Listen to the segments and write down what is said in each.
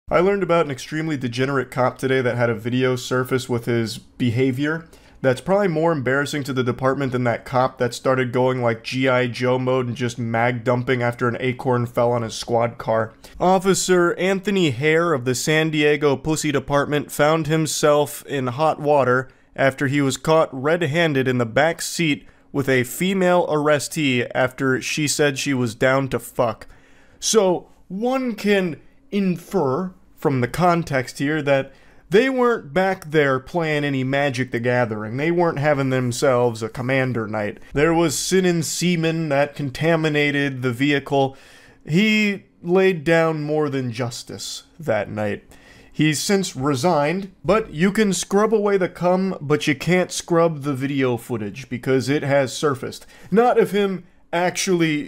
I learned about an extremely degenerate cop today that had a video surface with his behavior that's probably more embarrassing to the department than that cop that started going like G.I. Joe mode and just mag dumping after an acorn fell on his squad car. Officer Anthony Hare of the San Diego Pussy Department found himself in hot water after he was caught red-handed in the back seat with a female arrestee after she said she was down to fuck. So, one can infer from the context here that they weren't back there playing any Magic the Gathering. They weren't having themselves a commander night. There was sin and semen that contaminated the vehicle. He laid down more than justice that night. He's since resigned, but you can scrub away the cum, but you can't scrub the video footage because it has surfaced. Not of him actually,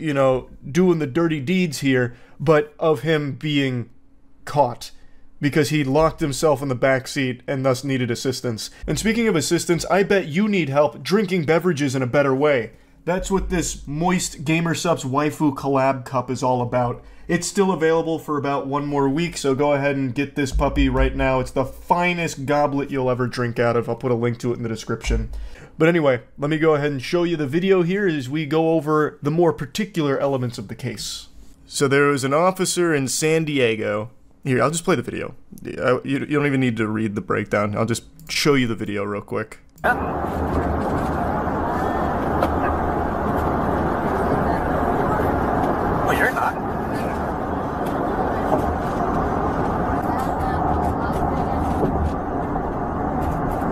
doing the dirty deeds here, but of him being caught because he locked himself in the back seat and thus needed assistance. And speaking of assistance, I bet you need help drinking beverages in a better way. That's what this Moist Gamersupps Waifu Collab Cup is all about. It's still available for about one more week, so go ahead and get this puppy right now. It's the finest goblet you'll ever drink out of. I'll put a link to it in the description. But anyway, let me go ahead and show you the video here as we go over the more particular elements of the case. So there was an officer in San Diego. Here, I'll just play the video. You don't even need to read the breakdown. I'll just show you the video real quick. Well, you're not.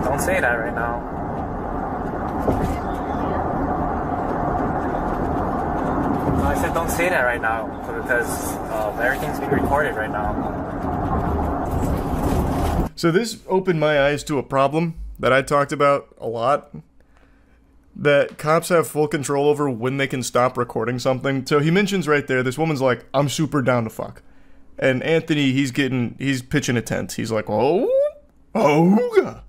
Don't say that right now. I said don't say that right now because everything's being recorded right now. So this opened my eyes to a problem that I talked about a lot. That cops have full control over when they can stop recording something. So he mentions right there, this woman's like, I'm super down to fuck. And Anthony, he's pitching a tent. He's like, oh. And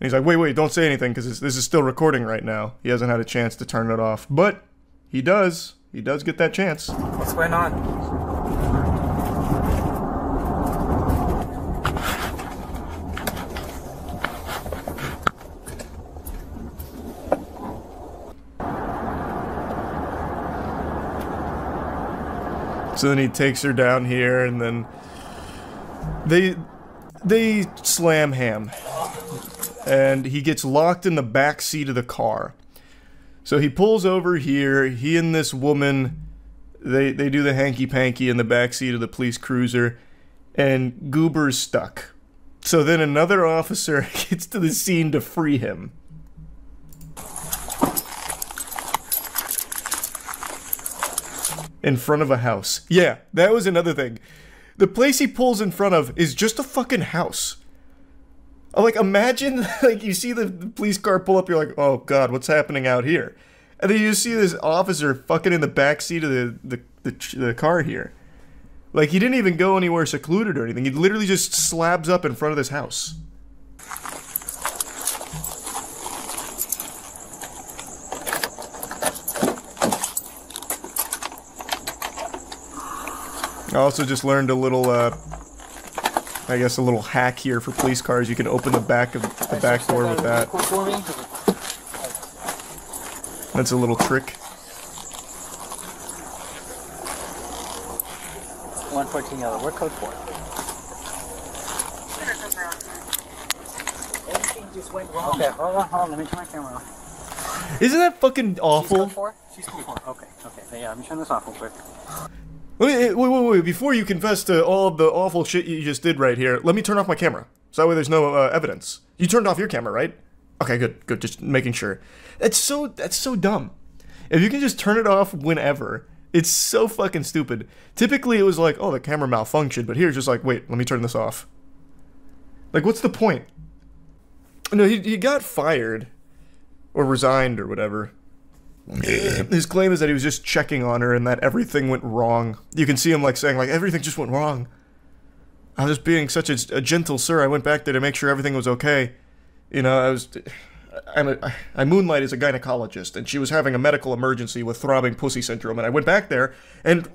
he's like, wait, don't say anything because this is still recording right now. He hasn't had a chance to turn it off. But he does. He does get that chance. What's going on? So then he takes her down here, and then they slam ham, and he gets locked in the back seat of the car. So he pulls over here. He and this woman, they do the hanky-panky in the back seat of the police cruiser, and Goober's stuck. So then another officer gets to the scene to free him. In front of a house. Yeah, that was another thing. The place he pulls in front of is just a fucking house. Like, imagine, like, you see the police car pull up, you're like, oh god, what's happening out here? And then you see this officer fucking in the back seat of the car here. Like, he didn't even go anywhere secluded or anything. He literally just slabs up in front of this house. I also just learned a little, I guess a little hack here for police cars. You can open the back of the back door with that. That's a little trick. 114 yellow. What code for? Everything just went wrong. Okay, hold on. Let me turn my camera off. Isn't that fucking awful? She's code 4? Okay. So yeah, let me turn this off real quick. Wait, before you confess to all of the awful shit you just did right here, let me turn off my camera. So that way there's no evidence. You turned off your camera, right? Okay, good, just making sure. That's so dumb. If you can just turn it off whenever, it's so fucking stupid. Typically it was like, oh, the camera malfunctioned, but here it's just like, wait, let me turn this off. Like, what's the point? No, he got fired. Or resigned or whatever. His claim is that he was just checking on her and that everything went wrong. You can see him like saying like everything just went wrong. I was just being such a gentle sir. I went back there to make sure everything was okay. I moonlight as a gynecologist, and she was having a medical emergency with throbbing pussy syndrome, and I went back there, and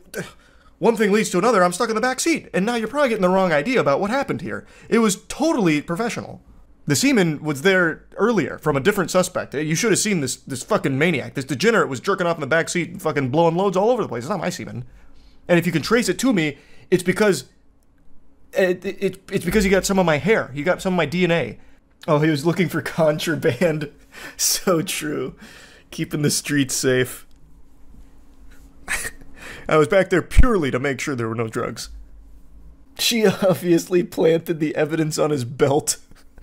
one thing leads to another, I'm stuck in the back seat, and now you're probably getting the wrong idea about what happened here. It was totally professional. The semen was there earlier from a different suspect. You should have seen this fucking maniac. This degenerate was jerking off in the back seat and fucking blowing loads all over the place. It's not my semen. And if you can trace it to me, it's because it's because he got some of my hair. He got some of my DNA. Oh, he was looking for contraband. So true. Keeping the streets safe. I was back there purely to make sure there were no drugs. She obviously planted the evidence on his belt.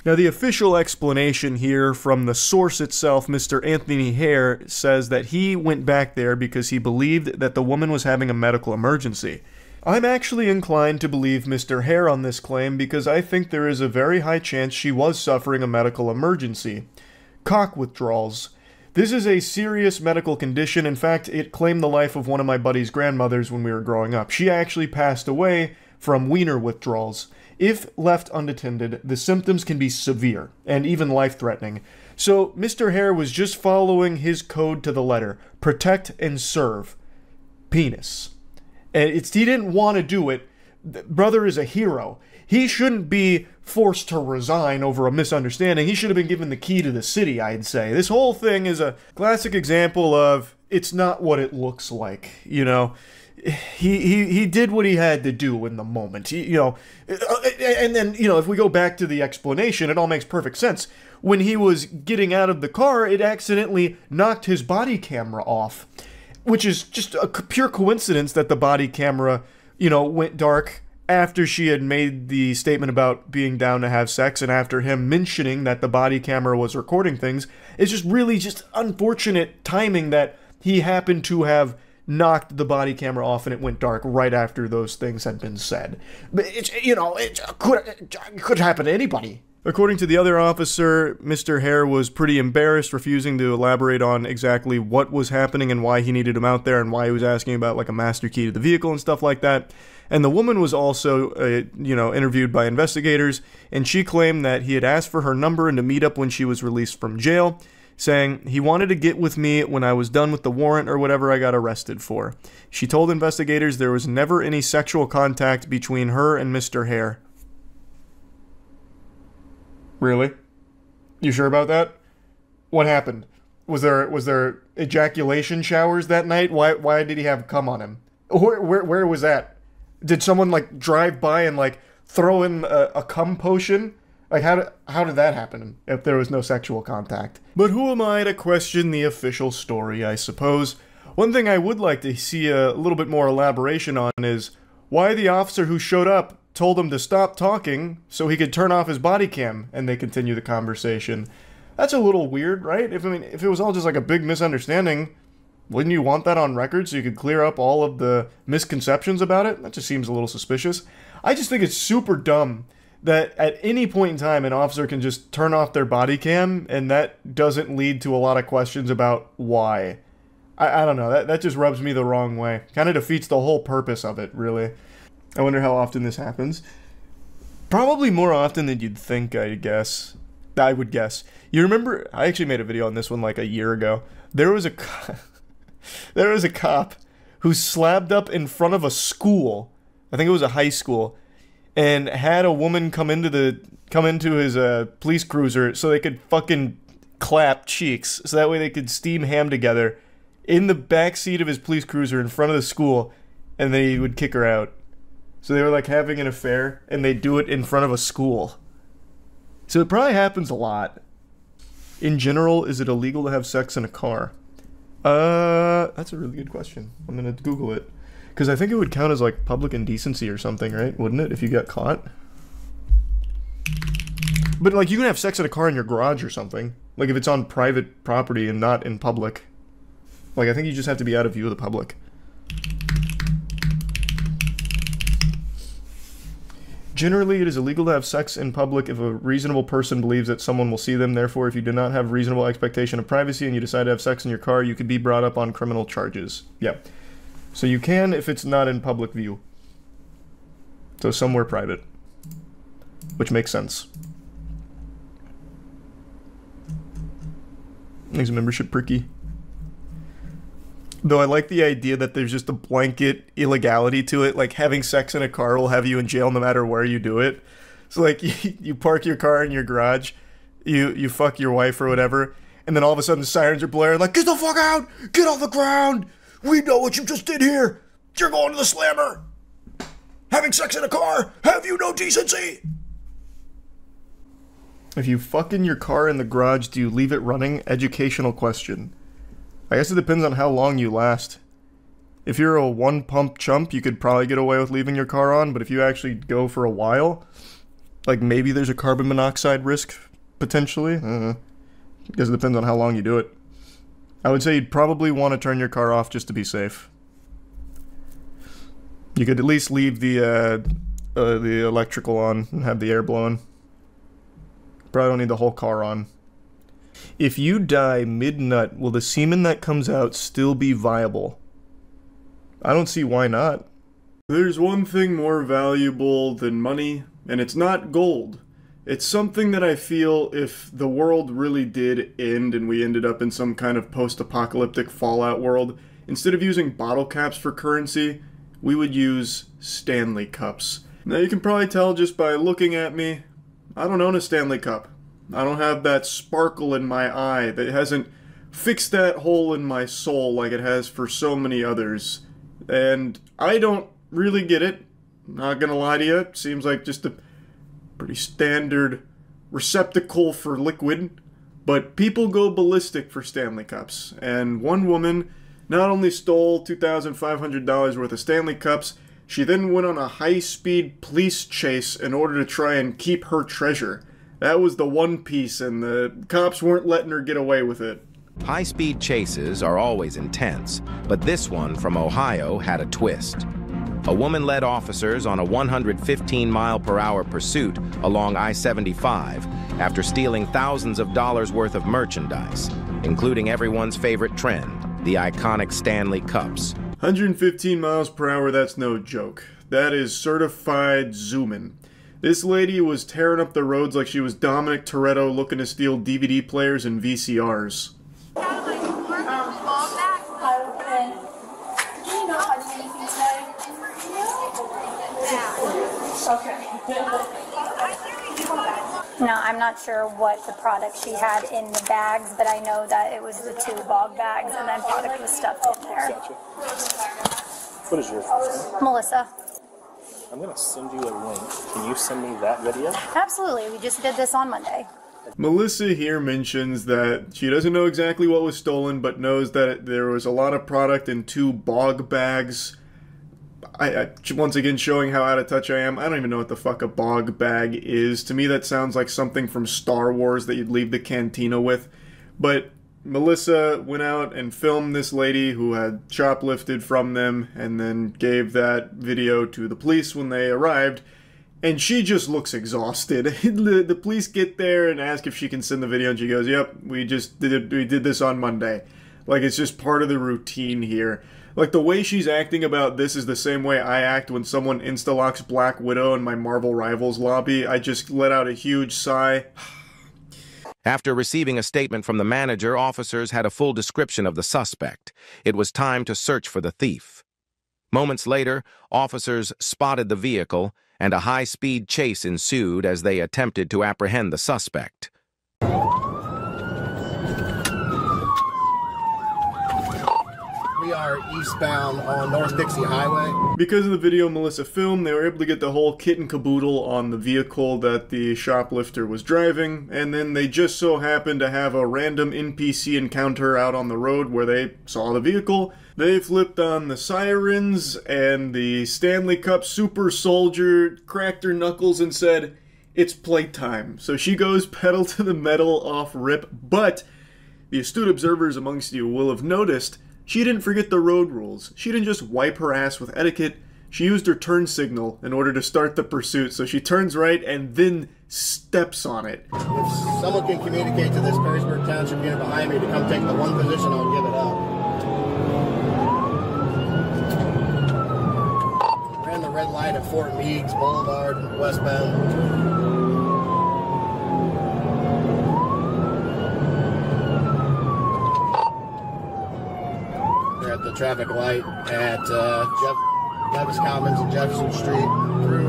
Now, the official explanation here from the source itself, Mr. Anthony Hare, says that he went back there because he believed that the woman was having a medical emergency. I'm actually inclined to believe Mr. Hare on this claim because I think there is a very high chance she was suffering a medical emergency. Cock withdrawals. This is a serious medical condition. In fact, it claimed the life of one of my buddy's grandmothers when we were growing up. She actually passed away from wiener withdrawals. If left unattended, the symptoms can be severe and even life-threatening. So Mr. Hare was just following his code to the letter. Protect and serve. Penis. And he didn't want to do it. Brother is a hero. He shouldn't be forced to resign over a misunderstanding. He should have been given the key to the city, I'd say. This whole thing is a classic example of it's not what it looks like, you know. He did what he had to do in the moment. And then, if we go back to the explanation, it all makes perfect sense. When he was getting out of the car, it accidentally knocked his body camera off, which is just a pure coincidence that the body camera, went dark after she had made the statement about being down to have sex and after him mentioning that the body camera was recording things. It's just really just unfortunate timing that he happened to have knocked the body camera off and it went dark right after those things had been said. But it could happen to anybody. According to the other officer, Mr. Hare was pretty embarrassed, refusing to elaborate on exactly what was happening and why he needed him out there and why he was asking about like a master key to the vehicle and stuff like that. And the woman was also, interviewed by investigators, and she claimed that he had asked for her number and to meet up when she was released from jail, saying he wanted to get with me when I was done with the warrant or whatever I got arrested for. She told investigators there was never any sexual contact between her and Mr. Hare. Really? You sure about that? What happened? Was there ejaculation showers that night? Why did he have cum on him? Where was that? Did someone like drive by and like throw in a cum potion? Like how did that happen if there was no sexual contact? But who am I to question the official story, I suppose? One thing I would like to see a little bit more elaboration on is why the officer who showed up told him to stop talking so he could turn off his body cam and they continue the conversation. That's a little weird, right? If it was all just like a big misunderstanding, wouldn't you want that on record so you could clear up all of the misconceptions about it? That just seems a little suspicious. I just think it's super dumb that at any point in time an officer can just turn off their body cam and that doesn't lead to a lot of questions about why. I don't know, that just rubs me the wrong way. Kind of defeats the whole purpose of it, really. I wonder how often this happens. Probably more often than you'd think, I would guess. You remember, I actually made a video on this one like a year ago. There was a cop who slabbed up in front of a school. I think it was a high school, and had a woman come into his police cruiser so they could fucking clap cheeks, so that way they could steam ham together in the back seat of his police cruiser in front of the school, and then he would kick her out. So they were like having an affair, and they do it in front of a school. So it probably happens a lot. In general, is it illegal to have sex in a car? That's a really good question. I'm gonna Google it. Because I think it would count as like public indecency or something, right? Wouldn't it, if you got caught? But like you can have sex in a car in your garage or something. Like if it's on private property and not in public. Like I think you just have to be out of view of the public. Generally, it is illegal to have sex in public if a reasonable person believes that someone will see them. Therefore, if you do not have reasonable expectation of privacy and you decide to have sex in your car, you could be brought up on criminal charges. Yeah. So you can if it's not in public view. So somewhere private. Which makes sense. Makes membership pricky. Though I like the idea that there's just a blanket illegality to it, like having sex in a car will have you in jail no matter where you do it. So like you park your car in your garage, you fuck your wife or whatever, and then all of a sudden the sirens are blaring like, get the fuck out! Get off the ground! We know what you just did here! You're going to the slammer! Having sex in a car! Have you no decency? If you fuck in your car in the garage, do you leave it running? Educational question. I guess it depends on how long you last. If you're a one-pump chump, you could probably get away with leaving your car on, but if you actually go for a while, like maybe there's a carbon monoxide risk, potentially. I guess it depends on how long you do it. I would say you'd probably want to turn your car off just to be safe. You could at least leave the electrical on and have the air blowing. Probably don't need the whole car on. If you die mid-nut, will the semen that comes out still be viable? I don't see why not. There's one thing more valuable than money, and it's not gold. It's something that I feel if the world really did end and we ended up in some kind of post-apocalyptic Fallout world, instead of using bottle caps for currency, we would use Stanley cups. Now you can probably tell just by looking at me, I don't own a Stanley cup. I don't have that sparkle in my eye that hasn't fixed that hole in my soul like it has for so many others. And I don't really get it. Not gonna lie to you, it seems like just a pretty standard receptacle for liquid. But people go ballistic for Stanley cups. And one woman not only stole $2,500 worth of Stanley cups, she then went on a high-speed police chase in order to try and keep her treasure. That was the one piece, and the cops weren't letting her get away with it. High-speed chases are always intense, but this one from Ohio had a twist. A woman led officers on a 115-mile-per-hour pursuit along I-75 after stealing thousands of dollars worth of merchandise, including everyone's favorite trend, the iconic Stanley cups. 115 miles per hour, that's no joke. That is certified zooming. This lady was tearing up the roads like she was Dominic Toretto looking to steal DVD players and VCRs. No, I'm not sure what the product she had in the bags, but I know that it was the 2 bog bags and then product was stuffed in there. Gotcha. What is your first name? Melissa. I'm going to send you a link. Can you send me that video? Absolutely. We just did this on Monday. Melissa here mentions that she doesn't know exactly what was stolen, but knows that there was a lot of product in 2 bog bags. I once again showing how out of touch I am. I don't even know what the fuck a bog bag is. To me that sounds like something from Star Wars that you'd leave the cantina with. But Melissa went out and filmed this lady who had shoplifted from them and then gave that video to the police when they arrived. And she just looks exhausted. The police get there and ask if she can send the video and she goes, yep, we did this on Monday. Like it's just part of the routine here. Like, the way she's acting about this is the same way I act when someone insta-locks Black Widow in my Marvel Rivals lobby. I just let out a huge sigh. After receiving a statement from the manager, officers had a full description of the suspect. It was time to search for the thief. Moments later, officers spotted the vehicle, and a high-speed chase ensued as they attempted to apprehend the suspect. We are eastbound on North Dixie Highway. Because of the video Melissa filmed, they were able to get the whole kit and caboodle on the vehicle that the shoplifter was driving, and then they just so happened to have a random NPC encounter out on the road where they saw the vehicle. They flipped on the sirens, and the Stanley Cup super soldier cracked her knuckles and said, "It's playtime." So she goes pedal to the metal off rip, but the astute observers amongst you will have noticed she didn't forget the road rules. She didn't just wipe her ass with etiquette. She used her turn signal in order to start the pursuit. So she turns right and then steps on it. If someone can communicate to this Perrysburg Township unit behind me to come take the one position, I'll give it up. Ran the red light at Fort Meigs Boulevard, westbound. traffic light at Levis Commons and Jefferson Street through.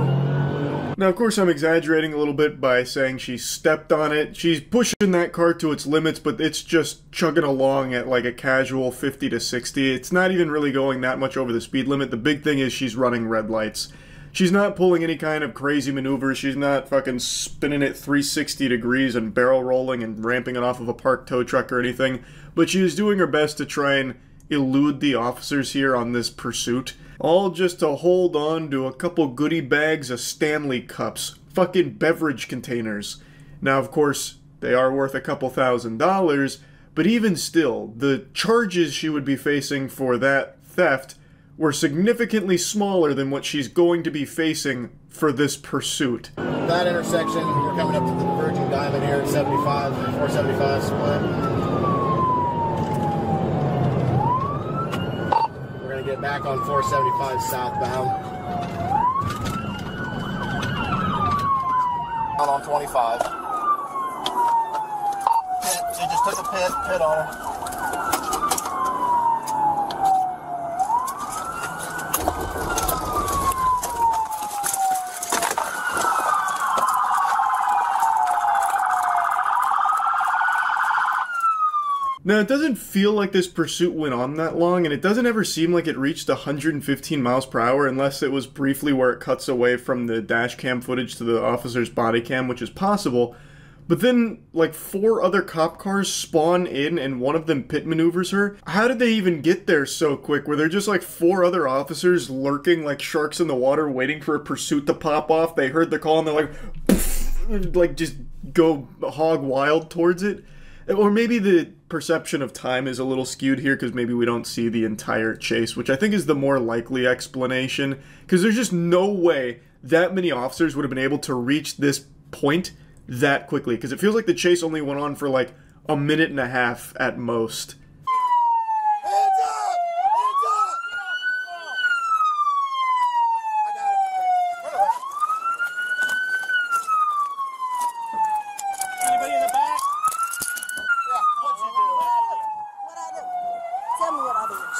Now, of course, I'm exaggerating a little bit by saying she stepped on it. She's pushing that car to its limits, but it's just chugging along at like a casual 50 to 60. It's not even really going that much over the speed limit. The big thing is she's running red lights. She's not pulling any kind of crazy maneuvers. She's not fucking spinning it 360 degrees and barrel rolling and ramping it off of a parked tow truck or anything. But she is doing her best to try and elude the officers here on this pursuit. All just to hold on to a couple goodie bags of Stanley cups. Fucking beverage containers. Now, of course, they are worth a couple $1,000s, but even still, the charges she would be facing for that theft were significantly smaller than what she's going to be facing for this pursuit. That intersection, we're coming up to the Virgin Diamond here at 75, 475 split. Get back on 475 southbound. Out on 25. She just took a pit on her. Now, it doesn't feel like this pursuit went on that long, and it doesn't ever seem like it reached 115 miles per hour unless it was briefly where it cuts away from the dash cam footage to the officer's body cam, which is possible. But then, like, 4 other cop cars spawn in and one of them pit maneuvers her. How did they even get there so quick? Were there just like 4 other officers lurking like sharks in the water waiting for a pursuit to pop off? They heard the call and they're like, poof, like just go hog wild towards it? Or maybe the perception of time is a little skewed here because maybe we don't see the entire chase, which I think is the more likely explanation. Because there's just no way that many officers would have been able to reach this point that quickly. Because it feels like the chase only went on for like a minute and a half at most.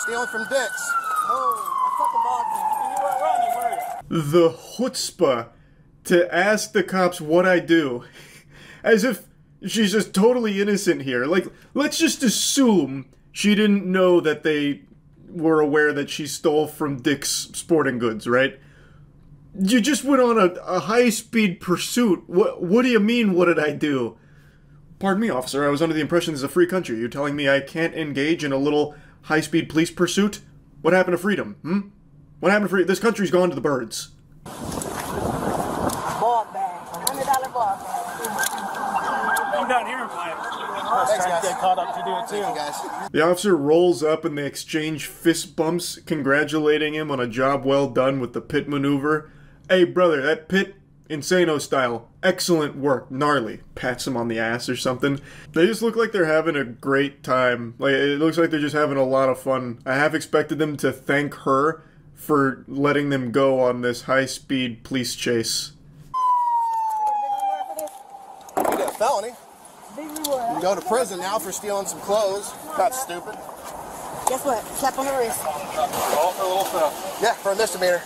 Stealing from Dick's. The chutzpah to ask the cops what I do. As if she's just totally innocent here. Like, let's just assume she didn't know that they were aware that she stole from Dick's Sporting Goods, right? You just went on a high-speed pursuit. What do you mean, what did I do? Pardon me, officer, I was under the impression this is a free country. You're telling me I can't engage in a little high-speed police pursuit? What happened to freedom, What happened to freedom? This country's gone to the birds. Ball bag. $100 ball bag. Come down here and play it. Thanks, guys. Get caught up to do it too. Thank you, guys. The officer rolls up and they exchange fist bumps, congratulating him on a job well done with the pit maneuver. Hey, brother, that pit, Insano style, excellent work, gnarly. Pats him on the ass or something. They just look like they're having a great time. Like, it looks like they're just having a lot of fun. I half expected them to thank her for letting them go on this high-speed police chase. You did a felony. You can go to prison now for stealing some clothes. That's stupid. Guess what? Slap on the wrist. All for a little stuff. Yeah, for a misdemeanor.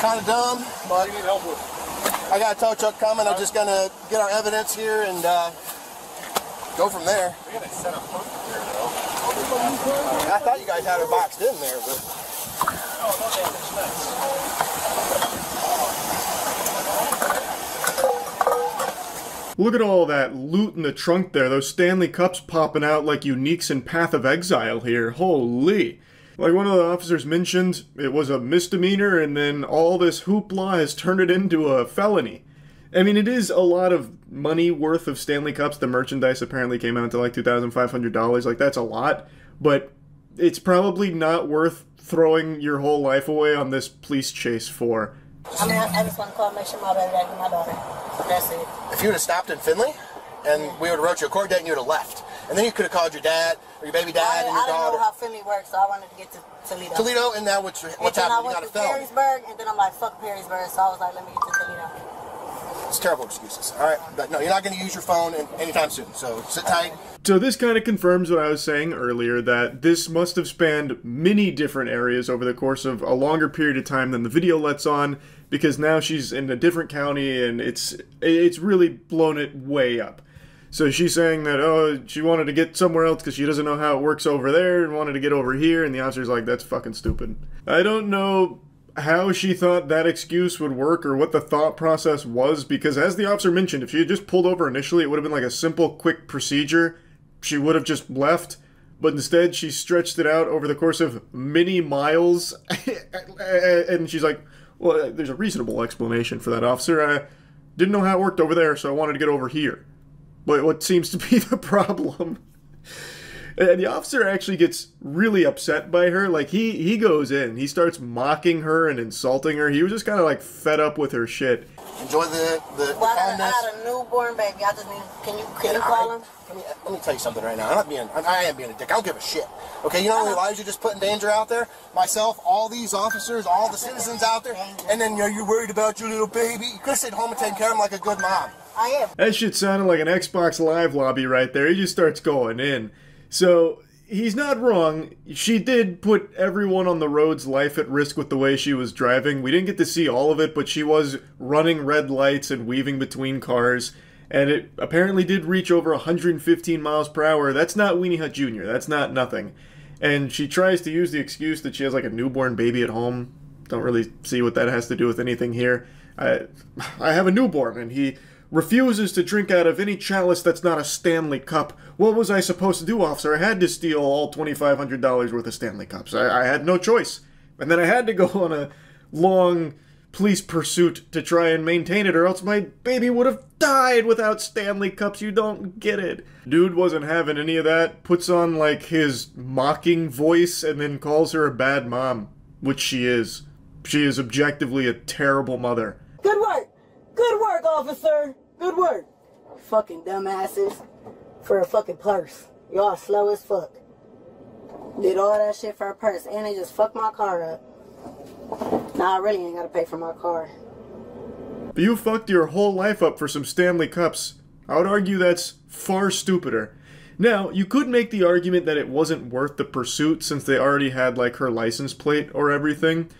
Kind of dumb, but what do you need help with? I got a tow truck coming. I'm just gonna get our evidence here and go from there. We gotta set up here, though. I thought you guys had it boxed in there, but. Look at all that loot in the trunk there. Those Stanley cups popping out like Uniques in Path of Exile here. Holy. Like one of the officers mentioned, it was a misdemeanor and then all this hoopla has turned it into a felony. I mean, it is a lot of money worth of Stanley Cups. The merchandise apparently came out to like $2,500. Like, that's a lot. But it's probably not worth throwing your whole life away on this police chase for. I mean, I just want to call and make sure my baby back with my daughter. That's it. If you would have stopped in Findlay, and we would have wrote you a court date and you would have left. And then you could have called your dad, or your baby dad, and your daughter. I didn't know how Findlay works, so I wanted to get to Toledo. Toledo, and now what's happening? You got a felony. Perrysburg, and then I'm like, fuck Perrysburg, so I was like, let me get to Toledo. It's terrible excuses. All right, but no, you're not going to use your phone anytime soon. So sit tight. So this kind of confirms what I was saying earlier, that this must have spanned many different areas over the course of a longer period of time than the video lets on, because now she's in a different county and it's really blown it way up. So she's saying that, oh, she wanted to get somewhere else because she doesn't know how it works over there and wanted to get over here, and the officer's like, that's fucking stupid. I don't know how she thought that excuse would work or what the thought process was, because as the officer mentioned, if she had just pulled over initially, it would have been like a simple, quick procedure. She would have just left, but instead she stretched it out over the course of many miles, and she's like, well, there's a reasonable explanation for that, officer. I didn't know how it worked over there, so I wanted to get over here. But what seems to be the problem? And the officer actually gets really upset by her. Like, he goes in. He starts mocking her and insulting her. He was just kind of, like, fed up with her shit. Enjoy the Well, I got a newborn baby. I just need... Can you call him? Let me tell you something right now. I am being a dick. I don't give a shit. Okay, you know how many lives you just put in danger out there? Myself, all these officers, all the citizens out there, and then you're worried about your little baby. You could have stayed home and taken care of him like a good mom. I am. That shit sounded like an Xbox Live lobby right there. He just starts going in. So, he's not wrong. She did put everyone on the road's life at risk with the way she was driving. We didn't get to see all of it, but she was running red lights and weaving between cars. And it apparently did reach over 115 miles per hour. That's not Weenie Hut Jr. That's not nothing. And she tries to use the excuse that she has like a newborn baby at home. Don't really see what that has to do with anything here. I have a newborn, and he refuses to drink out of any chalice that's not a Stanley cup. What was I supposed to do, officer? I had to steal all $2,500 worth of Stanley cups. I had no choice. And then I had to go on a long police pursuit to try and maintain it, or else my baby would have died without Stanley cups. You don't get it. Dude wasn't having any of that. Puts on, like, his mocking voice and then calls her a bad mom, which she is. She is objectively a terrible mother. Good work. Good work, officer. Good work. Fucking dumbasses. For a fucking purse. Y'all slow as fuck. Did all that shit for a purse, and they just fucked my car up. Nah, I really ain't gotta pay for my car. But you fucked your whole life up for some Stanley cups. I would argue that's far stupider. Now, you could make the argument that it wasn't worth the pursuit since they already had, like, her license plate or everything.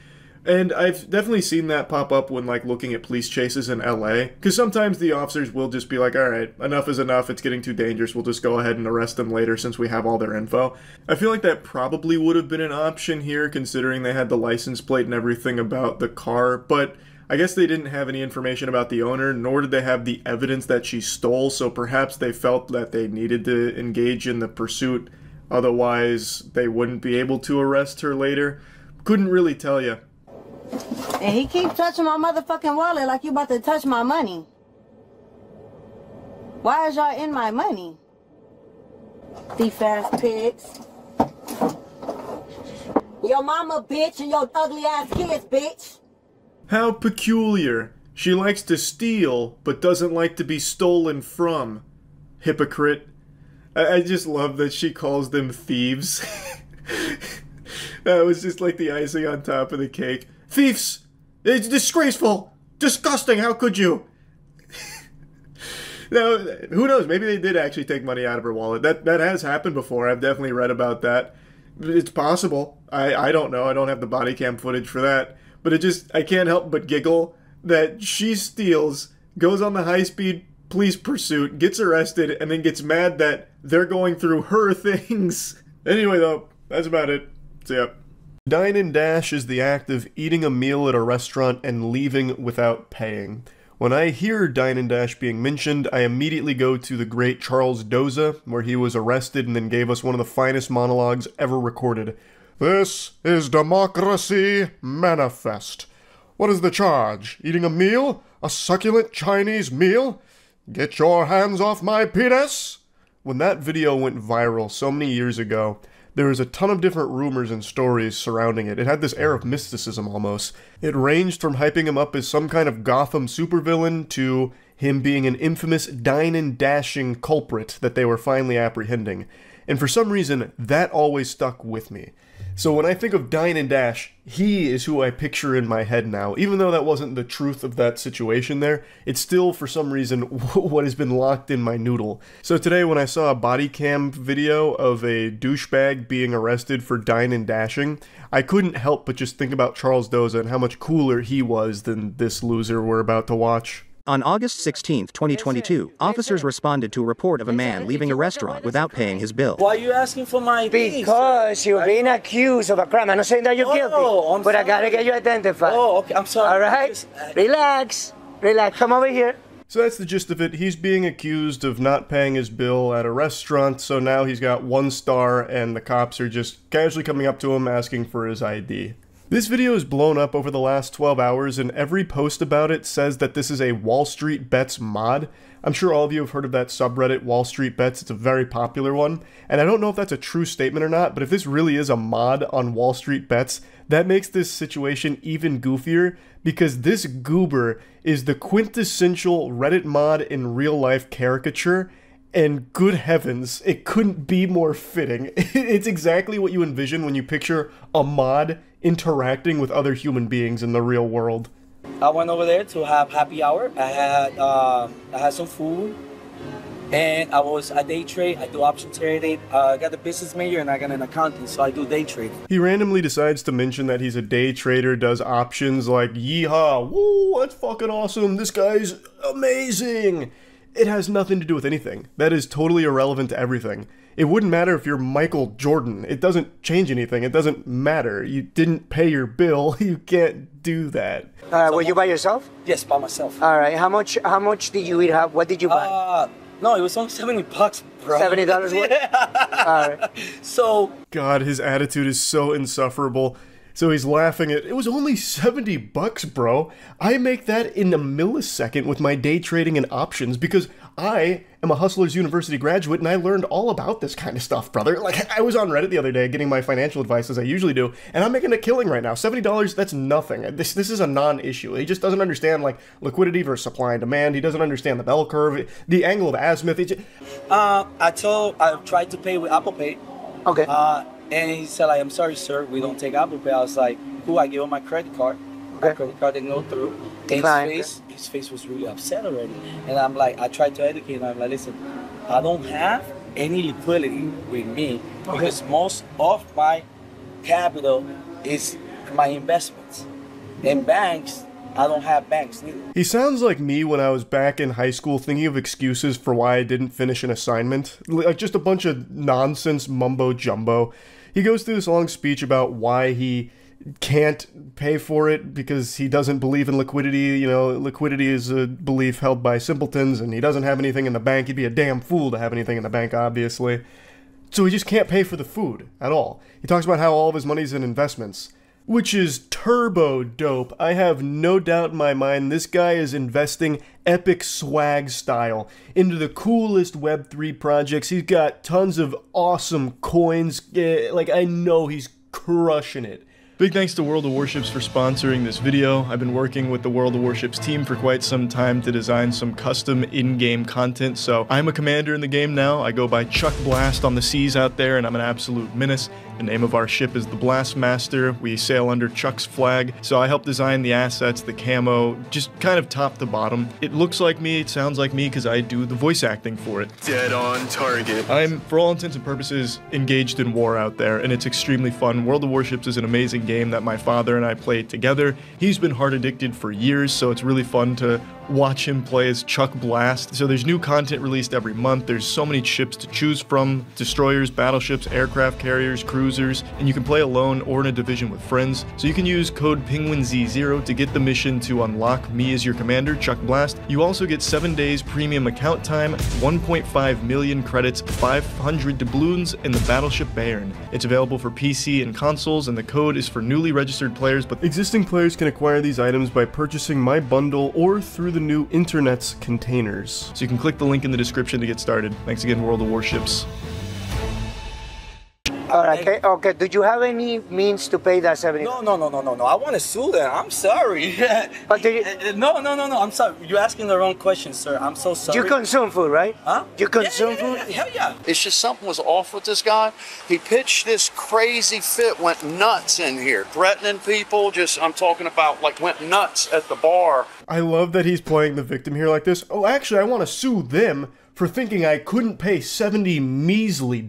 And I've definitely seen that pop up when, like, looking at police chases in LA. Because sometimes the officers will just be like, alright, enough is enough, it's getting too dangerous, we'll just go ahead and arrest them later since we have all their info. I feel like that probably would have been an option here, considering they had the license plate and everything about the car, but I guess they didn't have any information about the owner, nor did they have the evidence that she stole, so perhaps they felt that they needed to engage in the pursuit, otherwise they wouldn't be able to arrest her later. Couldn't really tell you. And he keeps touching my motherfucking wallet like you about to touch my money. Why is y'all in my money? Thief-ass pigs. Your mama bitch and your ugly ass kids bitch. How peculiar. She likes to steal, but doesn't like to be stolen from. Hypocrite. I just love that she calls them thieves. That was just like the icing on top of the cake. Thieves! It's disgraceful! Disgusting! How could you? Now, who knows? Maybe they did actually take money out of her wallet. That has happened before. I've definitely read about that. It's possible. I don't know. I don't have the body cam footage for that. But I can't help but giggle that she steals, goes on the high-speed police pursuit, gets arrested, and then gets mad that they're going through her things. Anyway, though, that's about it. See ya. Dine and dash is the act of eating a meal at a restaurant and leaving without paying. When I hear dine and dash being mentioned, I immediately go to the great Charles Doza, where he was arrested and then gave us one of the finest monologues ever recorded. This is Democracy Manifest. What is the charge? Eating a meal? A succulent Chinese meal? Get your hands off my penis! When that video went viral so many years ago, there was a ton of different rumors and stories surrounding it. It had this air of mysticism almost. It ranged from hyping him up as some kind of Gotham supervillain to him being an infamous dine and dashing culprit that they were finally apprehending. and for some reason, that always stuck with me. So when I think of Dine and Dash, he is who I picture in my head now. Even though that wasn't the truth of that situation there, it's still, for some reason, what has been locked in my noodle. So today when I saw a body cam video of a douchebag being arrested for dine and dashing, I couldn't help but just think about Charles Doza and how much cooler he was than this loser we're about to watch. On August 16, 2022, officers responded to a report of a man leaving a restaurant without paying his bill. Why are you asking for my things? Because you're being accused of a crime. I'm not saying that you're guilty, but I gotta get you identified. Oh, okay, I'm sorry. All right? Relax. Relax. Come over here. So that's the gist of it. He's being accused of not paying his bill at a restaurant, so now he's got 1 star and the cops are just casually coming up to him asking for his ID. This video is blown up over the last 12 hours, and every post about it says that this is a Wall Street Bets mod. I'm sure all of you have heard of that subreddit, Wall Street Bets. It's a very popular one, and I don't know if that's a true statement or not, but if this really is a mod on Wall Street Bets, that makes this situation even goofier, because this goober is the quintessential Reddit mod in real-life caricature, and good heavens, it couldn't be more fitting. It's exactly what you envision when you picture a mod interacting with other human beings in the real world. I went over there to have happy hour. I had some food, and I day trade. I do option trading. I got a business major and I got an accounting, so I do day trading. He randomly decides to mention that he's a day trader, does options like yeehaw, woo, that's fucking awesome, this guy's amazing. It has nothing to do with anything. That is totally irrelevant to everything. It wouldn't matter if you're Michael Jordan. It doesn't change anything. It doesn't matter. You didn't pay your bill. You can't do that. Were you by yourself? Yes, by myself. All right. How much did you eat? What did you buy? No, it was only $70, bro. $70 worth? Yeah. All right. So... God, his attitude is so insufferable. So he's laughing at, it was only $70, bro. I make that in a millisecond with my day trading and options because I am a Hustlers University graduate and I learned all about this kind of stuff, brother. Like, I was on Reddit the other day getting my financial advice as I usually do, and I'm making a killing right now. $70, that's nothing. This is a non-issue. He just doesn't understand, like, liquidity versus supply and demand. He doesn't understand the bell curve, the angle of azimuth. I tried to pay with Apple Pay. Okay. And he said, like, I'm sorry, sir, we don't take Apple Pay. I was like, cool, I gave him my credit card. Okay. My credit card didn't go through. His face was really upset already. And I'm like, I tried to educate him. I'm like, listen, I don't have any liquidity with me because most of my capital is my investments. In banks, I don't have banks neither. He sounds like me when I was back in high school thinking of excuses for why I didn't finish an assignment. Like just a bunch of nonsense mumbo jumbo. He goes through this long speech about why he can't pay for it because he doesn't believe in liquidity. You know, liquidity is a belief held by simpletons and he doesn't have anything in the bank. He'd be a damn fool to have anything in the bank, obviously. So he just can't pay for the food at all. He talks about how all of his money's in investments, which is turbo dope. I have no doubt in my mind this guy is investing epic swag style into the coolest Web3 projects. He's got tons of awesome coins. Like, I know he's crushing it. Big thanks to World of Warships for sponsoring this video. I've been working with the World of Warships team for quite some time to design some custom in-game content, so I'm a commander in the game now. I go by Chuck Blast on the seas out there, and I'm an absolute menace. The name of our ship is the Blastmaster. We sail under Chuck's flag, so I help design the assets, the camo, just kind of top to bottom. It looks like me, it sounds like me, because I do the voice acting for it. Dead on target. I'm, for all intents and purposes, engaged in war out there, and it's extremely fun. World of Warships is an amazing game that my father and I played together. He's been hard addicted for years, so it's really fun to watch him play as Chuck Blast. So there's new content released every month. There's so many ships to choose from: destroyers, battleships, aircraft carriers, cruisers, and you can play alone or in a division with friends. So you can use code Penguinz0 to get the mission to unlock me as your commander, Chuck Blast. You also get 7 days premium account time, 1.5 million credits, 500 doubloons, and the battleship Bayern. It's available for PC and consoles, and the code is for newly registered players, but existing players can acquire these items by purchasing my bundle or through the new internet's containers. So you can click the link in the description to get started. Thanks again, World of Warships. All right. Okay. Do you have any means to pay that $70? No. I want to sue them. I'm sorry. But do you... No. I'm sorry. You're asking the wrong question, sir. I'm so sorry. You consume food, right? Huh? You consume food? Hell yeah. It's just something was off with this guy. He pitched this crazy fit, went nuts in here, threatening people. I'm talking about like went nuts at the bar. I love that he's playing the victim here like this. Oh, actually, I want to sue them for thinking I couldn't pay $70 measly.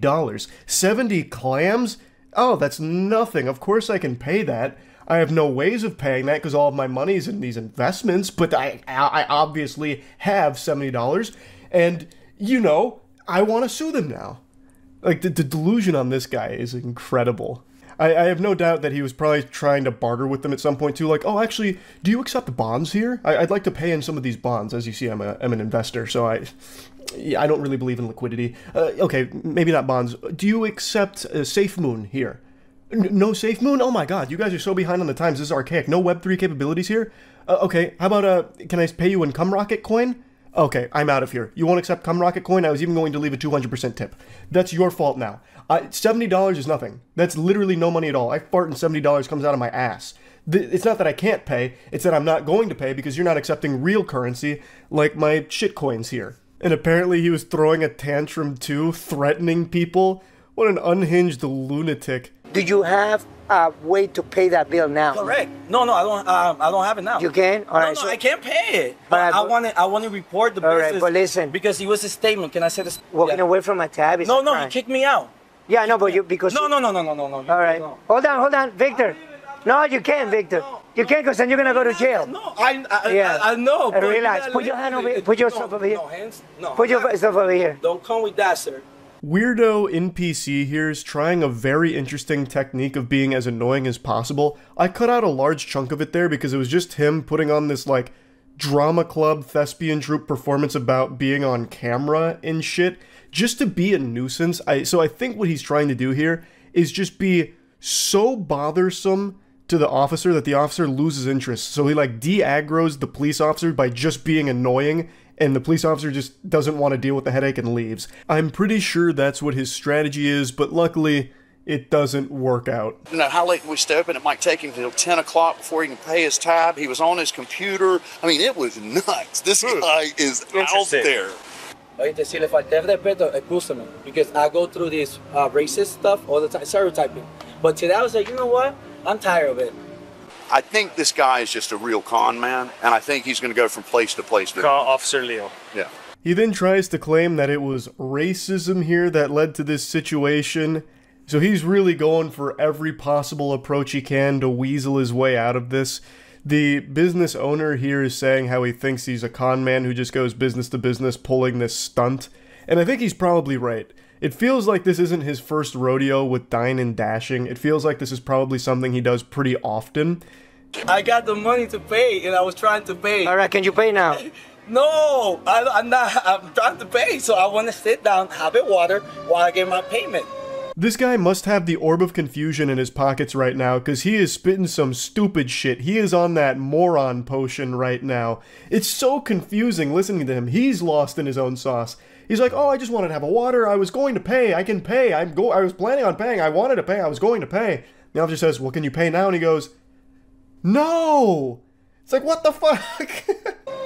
70 clams? Oh, that's nothing. Of course I can pay that. I have no ways of paying that because all of my money's in these investments, but I obviously have $70, and, you know, I want to sue them now. Like, the delusion on this guy is incredible. I have no doubt that he was probably trying to barter with them at some point too, like, oh, actually, do you accept bonds here? I'd like to pay in some of these bonds. As you see, I'm an investor, so I don't really believe in liquidity. Okay, maybe not bonds. Do you accept Safe Moon here? No Safe Moon? Oh my god, you guys are so behind on the times. This is archaic. No Web3 capabilities here? Okay, how about, can I pay you in Cumrocket coin? Okay, I'm out of here. You won't accept Cumrocket coin? I was even going to leave a 200% tip. That's your fault now. $70 is nothing. That's literally no money at all. I fart and $70 comes out of my ass. It's not that I can't pay, it's that I'm not going to pay because you're not accepting real currency like my shitcoins here. And apparently he was throwing a tantrum too, threatening people. What an unhinged lunatic. Do you have a way to pay that bill now? Correct. No, I don't have it now. You can? All right. No, I can't pay it. But I want to report the business. All right, but listen. Because it was a statement. Can I say this? Walking away from a tab is No, he kicked me out. Yeah, no, but you, because... No. All right. No. Hold on, Victor. No, you can't, Victor. You can't, because then you're going to go to jail. No, I know. But relax. Put your hand over here. Put your stuff over here. No, hands? No. Put your stuff over here. Don't come with that, sir. Weirdo NPC here is trying a very interesting technique of being as annoying as possible. I cut out a large chunk of it there because it was just him putting on this, like, drama club thespian troupe performance about being on camera and shit, just to be a nuisance. So I think what he's trying to do here is just be so bothersome to the officer that the officer loses interest. So he, like, de-aggroes the police officer by just being annoying, and the police officer just doesn't want to deal with the headache and leaves. I'm pretty sure that's what his strategy is, but luckily, it doesn't work out. You know, how late can we stay open? It might take him till 10 o'clock before he can pay his tab. He was on his computer. I mean, it was nuts. This guy is out there. Oíste, si le falté respeto, excúsame, because I go through this racist stuff all the time, stereotyping. But today I was like, you know what? I'm tired of it. I think this guy is just a real con man, and I think he's going to go from place to place. Call Officer Leo. Yeah. He then tries to claim that it was racism here that led to this situation. So he's really going for every possible approach he can to weasel his way out of this. The business owner here is saying how he thinks he's a con man who just goes business to business pulling this stunt. And I think he's probably right. It feels like this isn't his first rodeo with dine and dashing. It feels like this is probably something he does pretty often. I got the money to pay, and I was trying to pay. All right, can you pay now? No, I'm not. I'm trying to pay, so I want to sit down, have a water while I get my payment. This guy must have the orb of confusion in his pockets right now, because he is spitting some stupid shit. He is on that moron potion right now. It's so confusing listening to him. He's lost in his own sauce. He's like, oh, I just wanted to have a water. I was going to pay. I can pay. I was planning on paying. I wanted to pay. I was going to pay. The officer says, well, can you pay now? And he goes, no. It's like, what the fuck?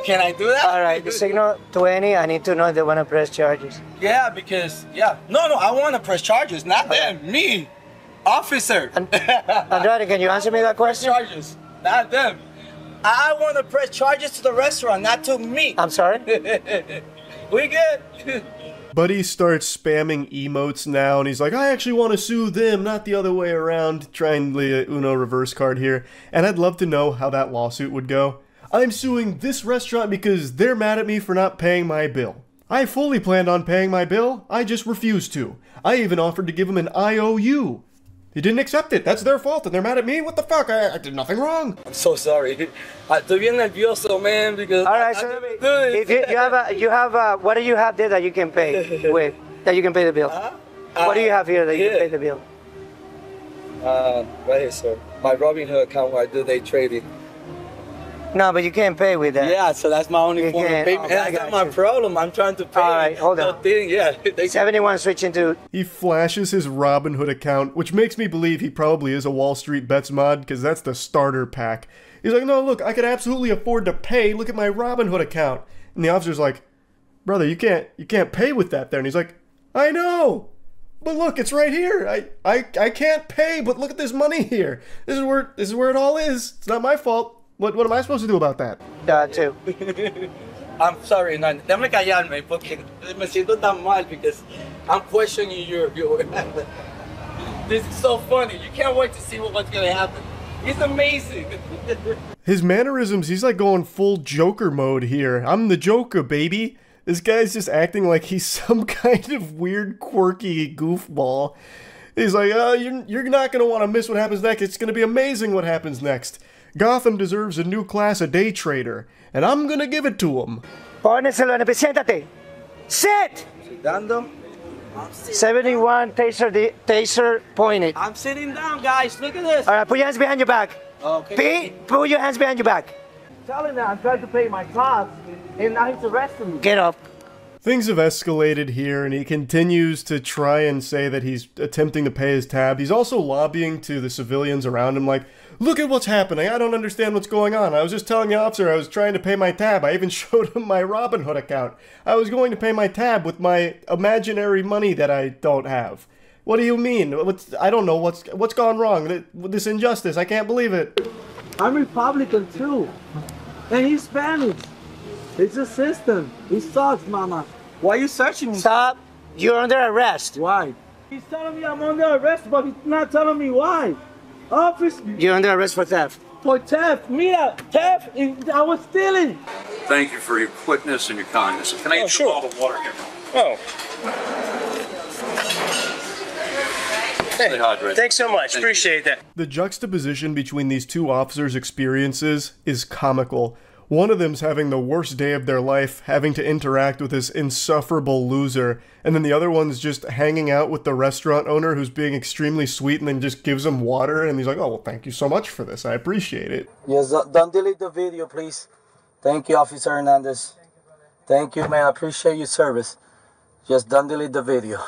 Can I do that? All right, the signal 20, I need to know if they want to press charges. Yeah, because, yeah. No, I want to press charges, not them, me. Officer. Andrade, can you answer me that question? Press charges, not them. I want to press charges to the restaurant, not to me. I'm sorry? We good. Buddy starts spamming emotes now, and he's like, I actually want to sue them, not the other way around. Trying the Uno reverse card here. And I'd love to know how that lawsuit would go. I'm suing this restaurant because they're mad at me for not paying my bill. I fully planned on paying my bill, I just refused to. I even offered to give them an IOU. He didn't accept it, that's their fault, and they're mad at me? What the fuck? I did nothing wrong. I'm so sorry. Estoy bien nervioso, man, because all right, so if you have what do you have there that you can pay with, that you can pay the bill? What do you have here that you can pay the bill? Right here, sir. My Robinhood account where I do day trading. No, but you can't pay with that. Yeah, so that's my only form of payment. Oh, That's not my problem. I'm trying to pay. All right, hold on. Thing. Yeah, 71 switching to. He flashes his Robinhood account, which makes me believe he probably is a Wall Street Bets mod, because that's the starter pack. He's like, no, look, I could absolutely afford to pay. Look at my Robinhood account. And the officer's like, brother, you can't pay with that there. And he's like, I know, but look, it's right here. I can't pay, but look at this money here. This is where it all is. It's not my fault. What am I supposed to do about that? Too. I'm sorry, no, déjame callarme porque me siento tan mal because I'm questioning your This is so funny. You can't wait to see what's gonna happen. It's amazing. His mannerisms, he's like going full Joker mode here. I'm the Joker, baby. This guy's just acting like he's some kind of weird, quirky goofball. He's like, you're not gonna want to miss what happens next. It's gonna be amazing what happens next. Gotham deserves a new class of day trader, and I'm gonna give it to him. Póneselo, siéntate. Sit! Dando. 71 taser pointed. I'm sitting down, guys. Look at this. All right, put your hands behind your back. Okay. Pete, put your hands behind your back. Telling that I'm trying to pay my costs, and now he's arresting me. Get up. Things have escalated here, and he continues to try and say that he's attempting to pay his tab. He's also lobbying to the civilians around him like, look at what's happening. I don't understand what's going on. I was just telling the officer I was trying to pay my tab. I even showed him my Robinhood account. I was going to pay my tab with my imaginary money that I don't have. What do you mean? I don't know what's gone wrong. This injustice. I can't believe it. I'm Republican too, and he's Spanish. It's a system. It sucks, mama. Why are you searching me? Stop. You're under arrest. Why? He's telling me I'm under arrest, but he's not telling me why. Office. You're under arrest for theft. For theft. Mira, theft. I was stealing. Thank you for your quickness and your kindness. Can I get you a bottle of water here? Oh. Stay hydrated. Thanks so much. Appreciate that. The juxtaposition between these two officers' experiences is comical. One of them's having the worst day of their life, having to interact with this insufferable loser, and then the other one's just hanging out with the restaurant owner who's being extremely sweet and then just gives him water, and he's like, oh, well, thank you so much for this. I appreciate it. Yes, don't delete the video, please. Thank you, Officer Hernandez. Thank you, man. I appreciate your service. Just don't delete the video.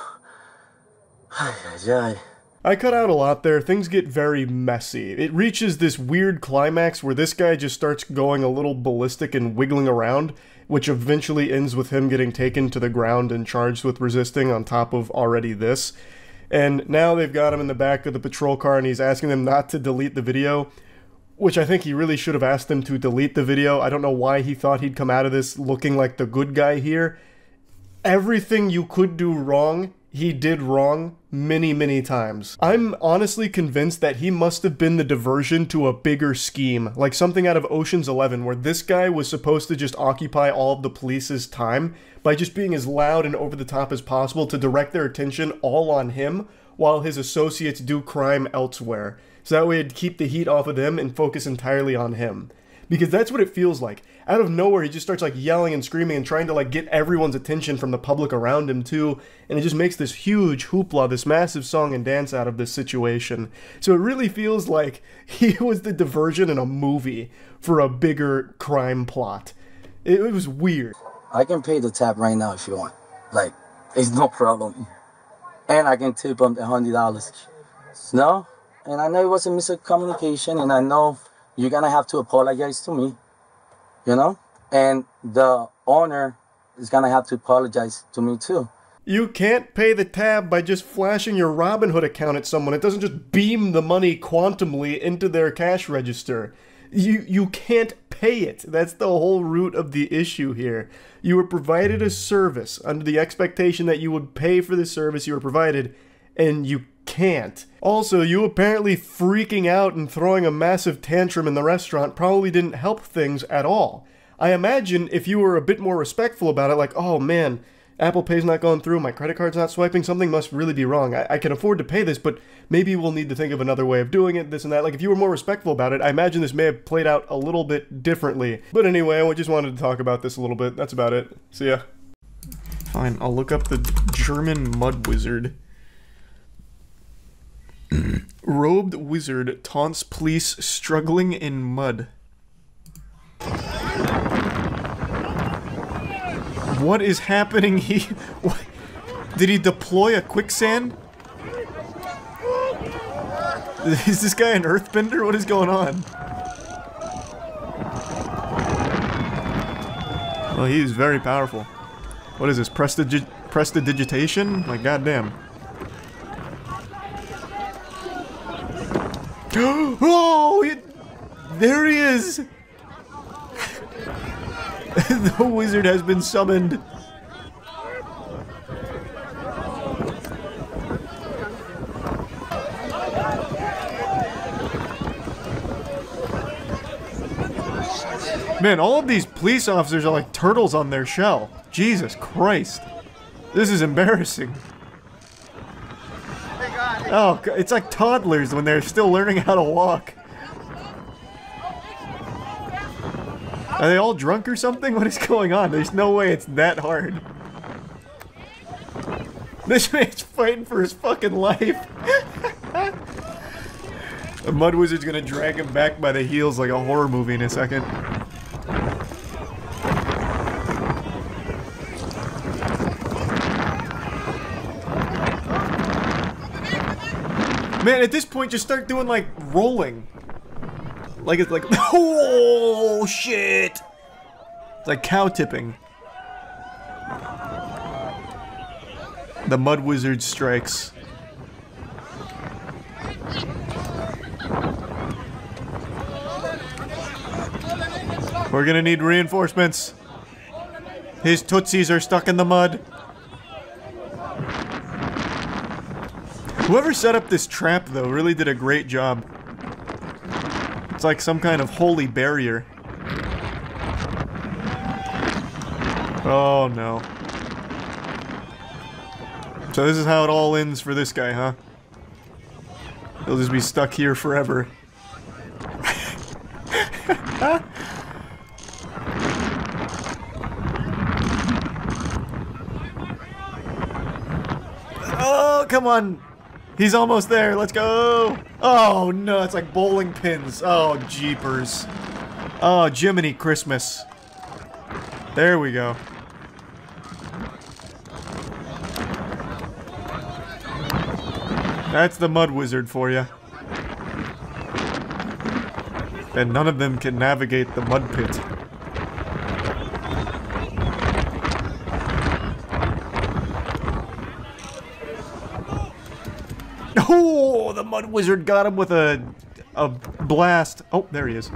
I cut out a lot there. Things get very messy. It reaches this weird climax where this guy just starts going a little ballistic and wiggling around, which eventually ends with him getting taken to the ground and charged with resisting on top of already this. And now they've got him in the back of the patrol car and he's asking them not to delete the video, which I think he really should have asked them to delete the video. I don't know why he thought he'd come out of this looking like the good guy here. Everything you could do wrong, he did wrong many, many times. I'm honestly convinced that he must have been the diversion to a bigger scheme, like something out of Ocean's 11, where this guy was supposed to just occupy all of the police's time by just being as loud and over the top as possible to direct their attention all on him while his associates do crime elsewhere. So that way it'd keep the heat off of them and focus entirely on him. Because that's what it feels like. Out of nowhere, he just starts like yelling and screaming and trying to like get everyone's attention from the public around him too. And it just makes this huge hoopla, this massive song and dance out of this situation. So it really feels like he was the diversion in a movie for a bigger crime plot. It was weird. I can pay the tab right now if you want. Like, it's no problem. And I can tip him the $100. No? And I know it was a miscommunication and I know you're gonna have to apologize to me, you know? And the owner is gonna have to apologize to me too. You can't pay the tab by just flashing your Robinhood account at someone. It doesn't just beam the money quantumly into their cash register. You can't pay it. That's the whole root of the issue here. You were provided a service under the expectation that you would pay for the service you were provided, and you can't. Also, you apparently freaking out and throwing a massive tantrum in the restaurant probably didn't help things at all. I imagine if you were a bit more respectful about it, like, oh man, Apple Pay's not going through, my credit card's not swiping, something must really be wrong. I can afford to pay this, but maybe we'll need to think of another way of doing it, this and that. Like, if you were more respectful about it, I imagine this may have played out a little bit differently. But anyway, I just wanted to talk about this a little bit. That's about it. See ya. Fine, I'll look up the German mud wizard. Robed wizard taunts police struggling in mud. What is happening here? Did he deploy a quicksand? Is this guy an earthbender? What is going on? Well, he is very powerful. What is this? Prestidigitation? Like, goddamn. Oh! There he is! The wizard has been summoned. Man, all of these police officers are like turtles on their shell. Jesus Christ. This is embarrassing. Oh, it's like toddlers when they're still learning how to walk. Are they all drunk or something? What is going on? There's no way it's that hard. This man's fighting for his fucking life. The Mud Wizard's gonna drag him back by the heels like a horror movie in a second. Man, at this point, just start doing, like, rolling. Like, it's like, oh, shit! It's like cow tipping. The Mud Wizard strikes. We're gonna need reinforcements. His tootsies are stuck in the mud. Whoever set up this trap, though, really did a great job. It's like some kind of holy barrier. Oh, no. So this is how it all ends for this guy, huh? He'll just be stuck here forever. Oh, come on! He's almost there, let's go! Oh no, it's like bowling pins. Oh, jeepers. Oh, Jiminy Christmas. There we go. That's the Mud Wizard for you. And none of them can navigate the mud pit. Oh, the Mud Wizard got him with a blast. Oh, there he is.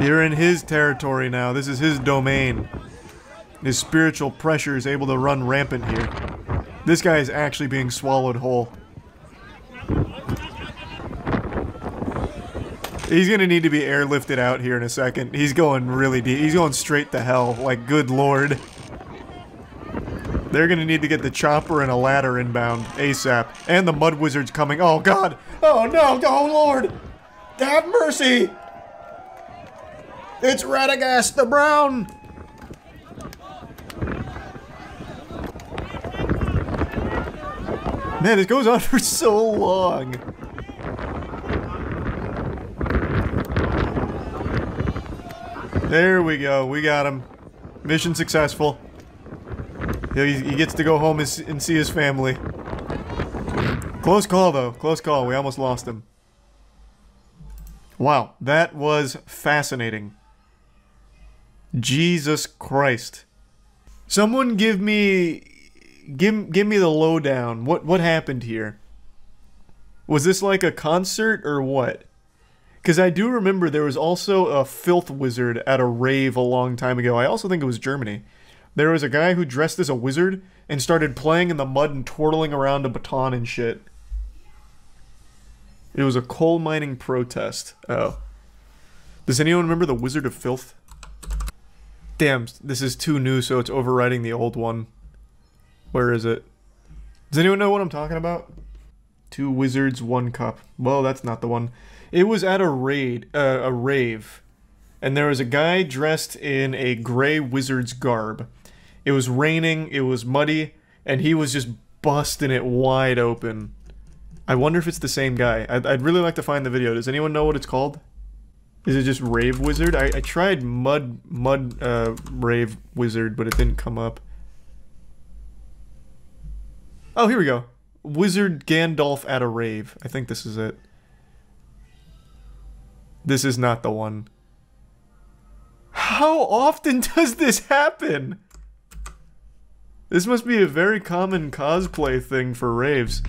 You're in his territory now. This is his domain. His spiritual pressure is able to run rampant here. This guy is actually being swallowed whole. He's gonna need to be airlifted out here in a second. He's going really deep. He's going straight to hell. Like, good lord. They're gonna need to get the chopper and a ladder inbound ASAP. And the Mud Wizard's coming. Oh god! Oh no! Oh lord! Have mercy! It's Radagast the Brown! Man, this goes on for so long. There we go. We got him. Mission successful. He gets to go home and see his family. Close call, though. Close call. We almost lost him. Wow. That was fascinating. Jesus Christ. Someone give me the lowdown. What happened here? Was this like a concert or what? Because I do remember there was also a filth wizard at a rave a long time ago. I also think it was Germany. There was a guy who dressed as a wizard and started playing in the mud and twirling around a baton and shit. It was a coal mining protest. Oh. Does anyone remember the Wizard of Filth? Damn, this is too new, so it's overriding the old one. Where is it? Does anyone know what I'm talking about? 2 wizards, 1 cup. Well, that's not the one. It was at a rave, and there was a guy dressed in a gray wizard's garb. It was raining, it was muddy, and he was just busting it wide open. I wonder if it's the same guy. I'd really like to find the video. Does anyone know what it's called? Is it just Rave Wizard? I tried Mud Rave Wizard, but it didn't come up. Oh, here we go. Wizard Gandalf at a rave. I think this is it. This is not the one. How often does this happen? This must be a very common cosplay thing for raves.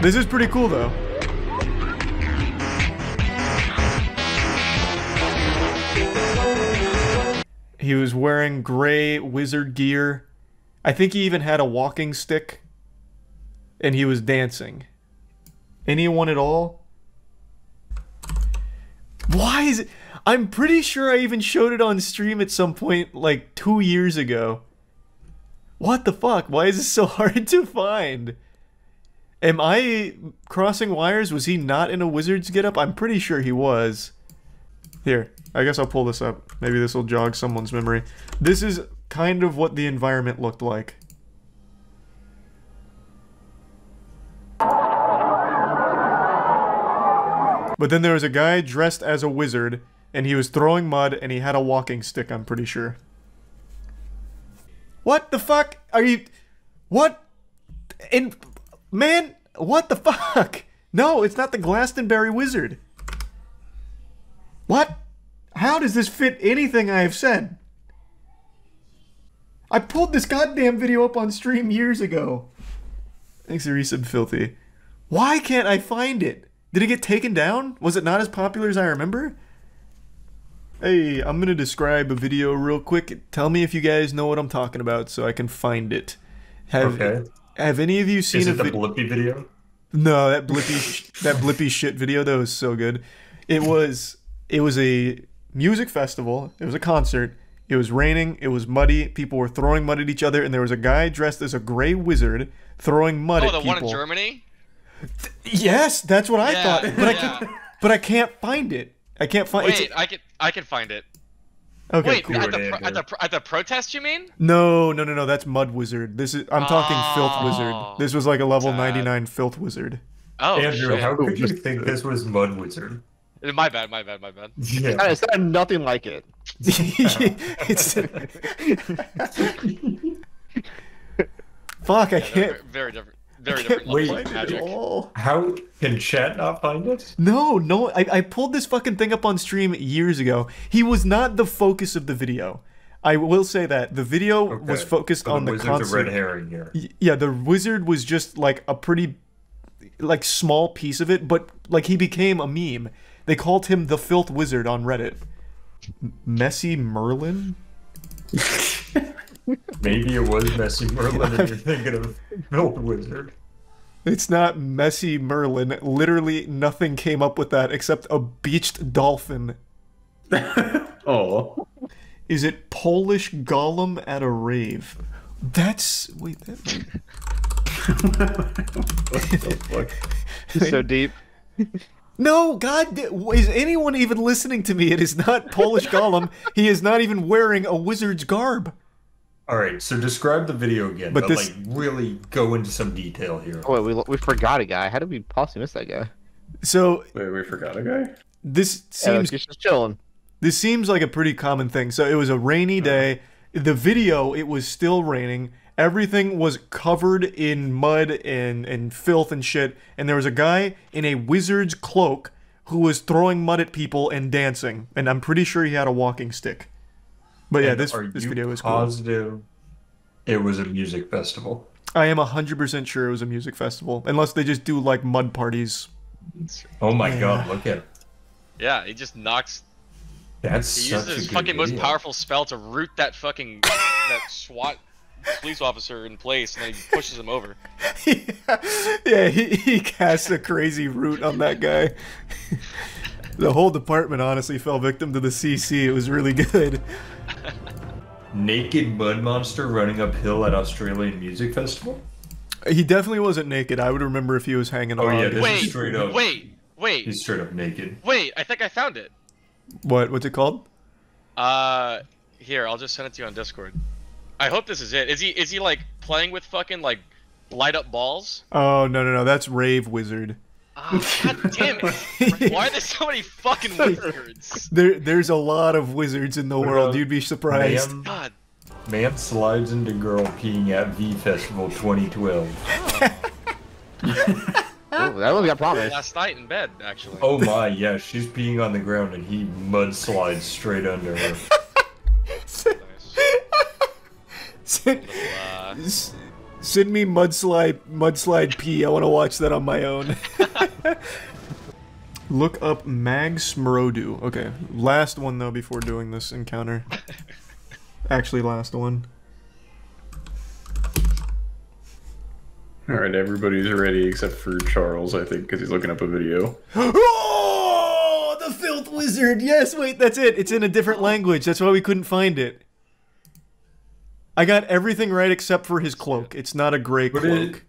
This is pretty cool though. He was wearing gray wizard gear. I think he even had a walking stick. And he was dancing. Anyone at all? Why is it? I'm pretty sure I even showed it on stream at some point like 2 years ago. What the fuck? Why is this so hard to find? Am I crossing wires? Was he not in a wizard's getup? I'm pretty sure he was. Here, I guess I'll pull this up. Maybe this will jog someone's memory. This is kind of what the environment looked like. But then there was a guy dressed as a wizard, and he was throwing mud, and he had a walking stick, I'm pretty sure. What the fuck? Are you... What? And... Man, what the fuck? No, it's not the Glastonbury Wizard. What? How does this fit anything I have said? I pulled this goddamn video up on stream years ago. Thanks to Resub Filthy. Why can't I find it? Did it get taken down? Was it not as popular as I remember? Hey, I'm gonna describe a video real quick. Tell me if you guys know what I'm talking about so I can find it. Have any of you seen Is it the Blippy video? No, that Blippy shit video, that was so good. It was a music festival. It was a concert. It was raining. It was muddy. People were throwing mud at each other, and there was a guy dressed as a gray wizard throwing mud at people. Oh, the one in Germany? Yes, that's what I thought. But I can't find it. I can't find it. Wait, I can find it. Okay, wait, cool. at the protest, you mean? No, that's Mud Wizard. I'm talking Filth Wizard. This was like a level 99 Filth Wizard. Oh, Andrew, how could you think this was Mud Wizard? My bad. Yeah. It sounded nothing like it. Fuck, I can't. Very different. Very different levels of magic. How can chat not find it? No, I pulled this fucking thing up on stream years ago. He was not the focus of the video. I will say that. The video was focused on the concert. Wizard's a red herring here. Yeah, the wizard was just like a pretty like small piece of it, but like he became a meme. They called him the Filth Wizard on Reddit. Messy Merlin? Maybe it was Messy Merlin and you're thinking of Filth Wizard. It's not Messy Merlin. Literally nothing came up with that except a beached dolphin. Oh. Is it Polish Golem at a rave? That's... Wait, that... What the fuck? So deep. No, God, is anyone even listening to me? It is not Polish Golem. He is not even wearing a wizard's garb. Alright, so describe the video again, but this... like really go into some detail here. Oh, wait, we forgot a guy. How did we possibly miss that guy? So... Wait, we forgot a guy? This seems... he's just chilling. This seems like a pretty common thing. So it was a rainy day. The video, it was still raining. Everything was covered in mud and filth and shit. And there was a guy in a wizard's cloak who was throwing mud at people and dancing. And I'm pretty sure he had a walking stick. But yeah, this video was cool. Positive it was a music festival? I am 100% sure it was a music festival. Unless they just do like mud parties. Oh my god, look at it. Yeah, he just knocks... He uses his fucking most powerful spell to root that fucking that SWAT police officer in place, and then he pushes him over. Yeah, he casts a crazy root on that guy. The whole department honestly fell victim to the CC. It was really good. Naked mud monster running uphill at Australian Music Festival? He definitely wasn't naked. I would remember if he was hanging on. Oh yeah, this is straight up. Wait. He's straight up naked. Wait, I think I found it. What's it called? Here, I'll just send it to you on Discord. I hope this is it. Is he like playing with fucking like light up balls? Oh no, that's Rave Wizard. Oh, God damn it! Why are there so many fucking wizards? There's a lot of wizards in the world. You'd be surprised. God. Man slides into girl peeing at V Festival 2012. Oh, that one got promised. Last night in bed, actually. Oh my, yeah, she's peeing on the ground and he mudslides straight under her. Send me mudslide pee. I want to watch that on my own. Look up Mag Smrodu. Okay, last one though before doing this encounter. Actually, last one. Alright, everybody's ready except for Charles, I think, because he's looking up a video. Oh, the Filth Wizard! Yes, wait, that's it. It's in a different language. That's why we couldn't find it. I got everything right except for his cloak. It's not a gray cloak.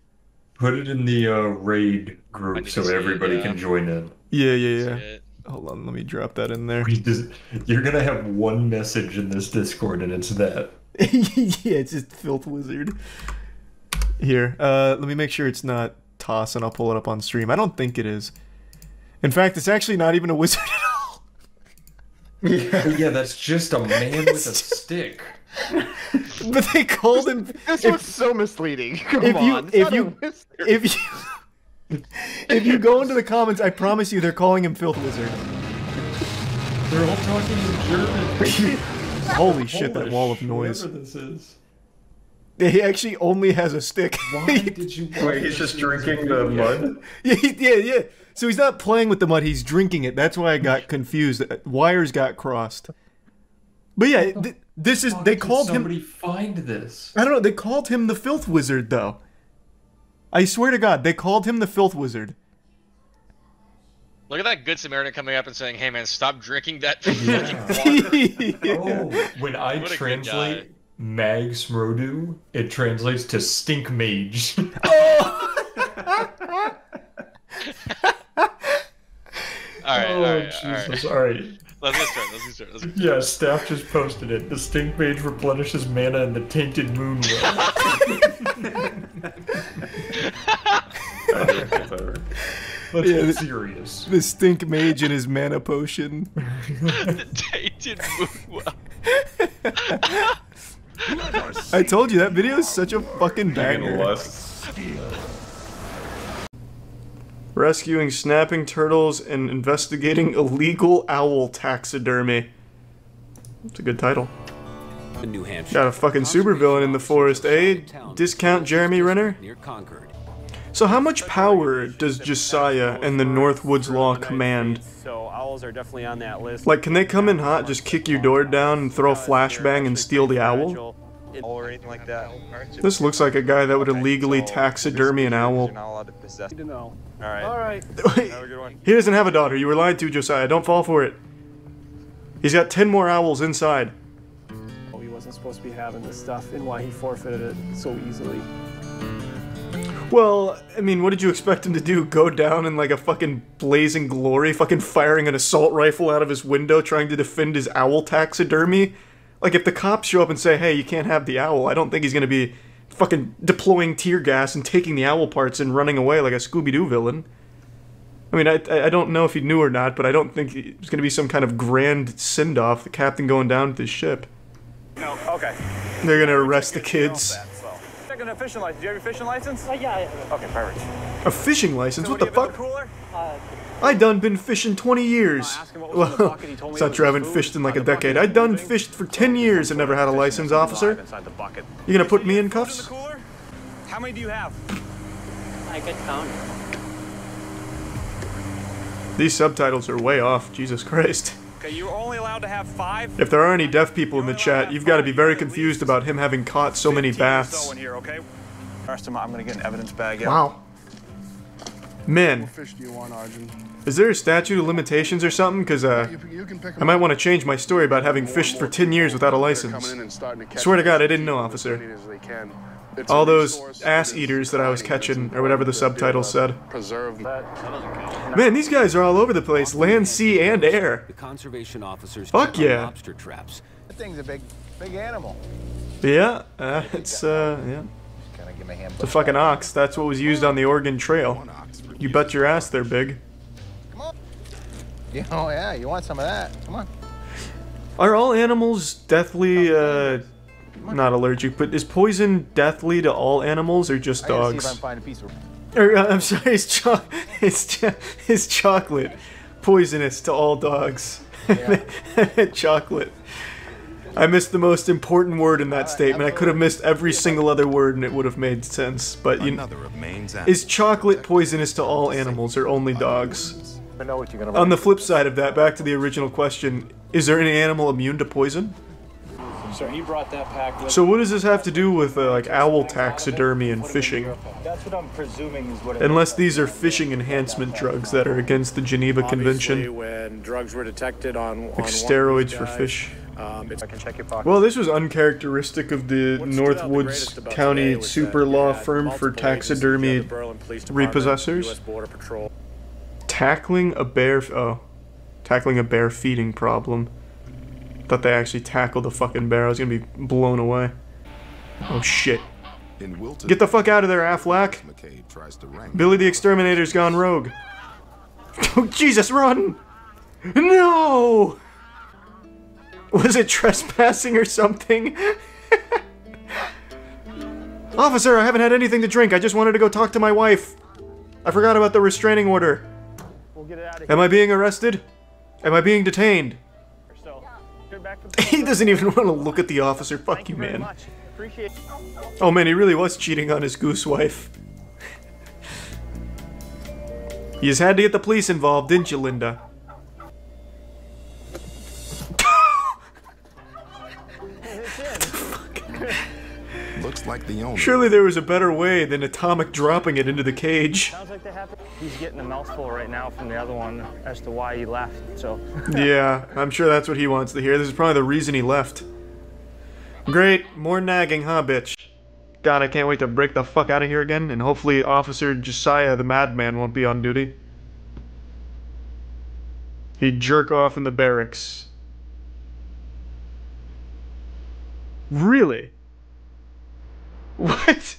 Put it in the raid group so everybody can join in. Yeah. Hold on, let me drop that in there. You're gonna have one message in this Discord, and it's that. Yeah, it's just Filth Wizard. Here, let me make sure it's not Toss, and I'll pull it up on stream. I don't think it is. In fact, it's actually not even a wizard at all. Yeah, that's just a man with a stick. But they called him. This was so misleading. Come on. If you go into the comments, I promise you, they're calling him Filth Wizard. They're all talking in German. Holy shit! That wall of noise. Whatever this is. He actually only has a stick. Why did you? Wait, he's just drinking the mud? Yeah. So he's not playing with the mud; he's drinking it. That's why I got confused. Wires got crossed. But yeah, this is. They called him. Somebody find this. I don't know. They called him the Filth Wizard, though. I swear to God, they called him the Filth Wizard. Look at that Good Samaritan coming up and saying, "Hey man, stop drinking that fucking water." Oh, when I translate Mag Smrodu, it translates to Stink Mage. Alright. Let's get started. Yeah, staff just posted it. The Stink Mage replenishes mana in the Tainted Moon Let's get serious. The Stink Mage and his mana potion. The Tainted Moon I told you, that video is such a fucking banger. Rescuing snapping turtles and investigating illegal owl taxidermy. That's a good title. New Hampshire. Got a fucking supervillain in the forest, eh? Discount Jeremy Renner? So how much power does Josiah and the Northwoods Law command? So owls are definitely on that list. Like, can they come in hot, just kick your door down and throw a flashbang and steal the owl? Or anything like that. This looks like a guy that would illegally taxidermy an owl. Alright. He doesn't have a daughter. You were lied to, Josiah. Don't fall for it. He's got 10 more owls inside. He wasn't supposed to be having this stuff, and why he forfeited it so easily. Well, I mean, what did you expect him to do? Go down in like a fucking blazing glory, fucking firing an assault rifle out of his window trying to defend his owl taxidermy? Like, if the cops show up and say, hey, you can't have the owl, I don't think he's gonna be fucking deploying tear gas and taking the owl parts and running away like a Scooby-Doo villain. I mean, I don't know if he knew or not, but I don't think it's gonna be some kind of grand send-off, the captain going down with his ship. No, okay. They're gonna arrest the kids. Checking a fishing license. Do you have your fishing license? Yeah. Okay, perfect. A fishing license? So what the fuck? Cooler? I done been fishing 20 years. Well, it's not true, I haven't fished in like a decade. I done fished for 10 years and never had a license, officer. You gonna put me in cuffs? How many do you have? I could count. These subtitles are way off, Jesus Christ. Okay, you're only allowed to have 5. If there are any deaf people in the chat, you've got to be very confused about him having caught so many baths. So in here, okay? First, I'm gonna get an evidence bag out. Wow. Men, What fish do you want, Arjun? is there a statute of limitations or something? Because, I might want to change my story about having fished for 10 years without a license. Swear to God, I didn't know, officer. All those ass-eaters that I was catching, or whatever the subtitle said. Man, these guys are all over the place, land, sea, and air. The conservation officers Fuck yeah. lobster traps. That thing's a big animal. Yeah, it's yeah. It's a fucking ox. That's what was used on the Oregon Trail. You bet your ass they're big. Oh yeah, you want some of that? Come on. Are all animals deathly, not allergic, but is poison deathly to all animals or just dogs? See if I can find a piece of... Or, I'm sorry, is chocolate poisonous to all dogs? Yeah. Chocolate. I missed the most important word in that statement. I could have missed every single other word and it would have made sense. But is chocolate poisonous to all animals or only dogs? On the flip side of that, back to the original question, is there any animal immune to poison? So he brought that pack with So what does this have to do with like owl taxidermy and fishing? That's what I'm presuming is what it Unless these are fishing enhancement drugs that are against the Geneva Convention. When drugs were detected on like steroids for fish. I can check your pocket. Well, this was uncharacteristic of the Northwoods County super law firm for taxidermy repossessors. Tackling a bear. Oh, tackling a bear feeding problem. Thought they actually tackled the fucking bear. I was gonna be blown away. Oh shit. Get the fuck out of there, Affleck. Billy the Exterminator's gone rogue. Oh, Jesus, run! No! Was it trespassing or something? Officer, I haven't had anything to drink. I just wanted to go talk to my wife. I forgot about the restraining order. We'll get it out of here. Am I being arrested? Am I being detained? He doesn't even want to look at the officer. Fuck you, man. Oh man, he really was cheating on his goose wife. You just had to get the police involved, didn't you, Linda? Looks like the owner. Surely there was a better way than atomic dropping it into the cage. Sounds like they have. He's getting a mouthful right now from the other one as to why he left. So. Yeah, I'm sure that's what he wants to hear. This is probably the reason he left. Great, more nagging, huh, bitch? God, I can't wait to break the fuck out of here again, and hopefully Officer Josiah the Madman won't be on duty. He'd jerk off in the barracks. Really? What?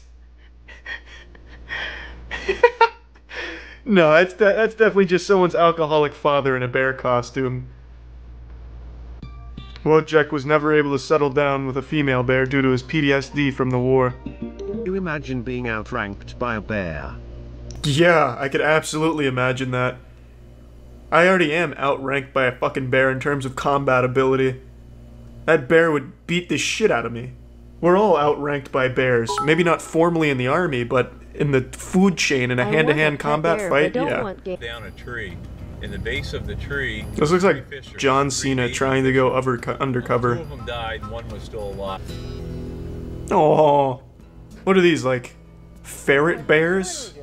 No, that's definitely just someone's alcoholic father in a bear costume. Wojciech was never able to settle down with a female bear due to his PTSD from the war. You imagine being outranked by a bear? Yeah, I could absolutely imagine that. I already am outranked by a fucking bear in terms of combat ability. That bear would beat the shit out of me. We're all outranked by bears. Maybe not formally in the army, but in the food chain in a hand-to-hand combat fight, yeah. Down a tree. In the base of the tree. This looks like John Cena trying to go undercover. Two of them died, one was still alive. Oh, what are these, like ferret bears?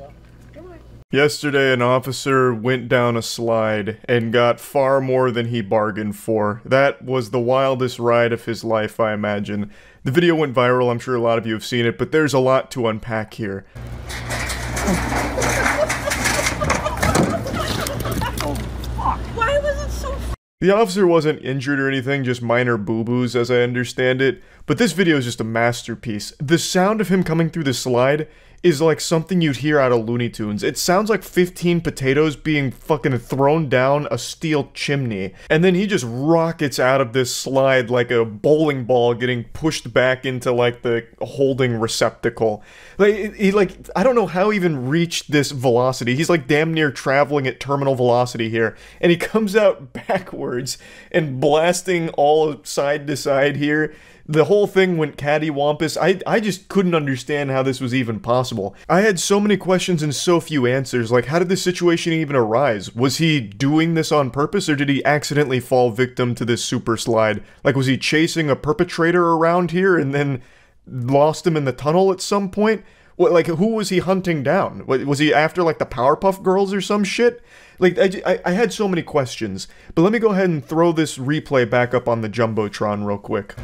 Yesterday, an officer went down a slide and got far more than he bargained for. That was the wildest ride of his life, I imagine. The video went viral, I'm sure a lot of you have seen it, but there's a lot to unpack here. Why was it so... The officer wasn't injured or anything, just minor boo-boos as I understand it, but this video is just a masterpiece. The sound of him coming through the slide is like something you'd hear out of Looney Tunes. It sounds like 15 potatoes being fucking thrown down a steel chimney, and then he just rockets out of this slide like a bowling ball getting pushed back into like the holding receptacle. Like, I don't know how he even reached this velocity. He's like damn near traveling at terminal velocity here, and he comes out backwards and blasting all side to side here. The whole thing went cattywampus. I just couldn't understand how this was even possible. I had so many questions and so few answers. Like, how did this situation even arise? Was he doing this on purpose, or did he accidentally fall victim to this super slide? Like, was he chasing a perpetrator around here and then lost him in the tunnel at some point? What, like, who was he hunting down? Was he after, like, the Powerpuff Girls or some shit? Like, I had so many questions. But let me go ahead and throw this replay back up on the Jumbotron real quick.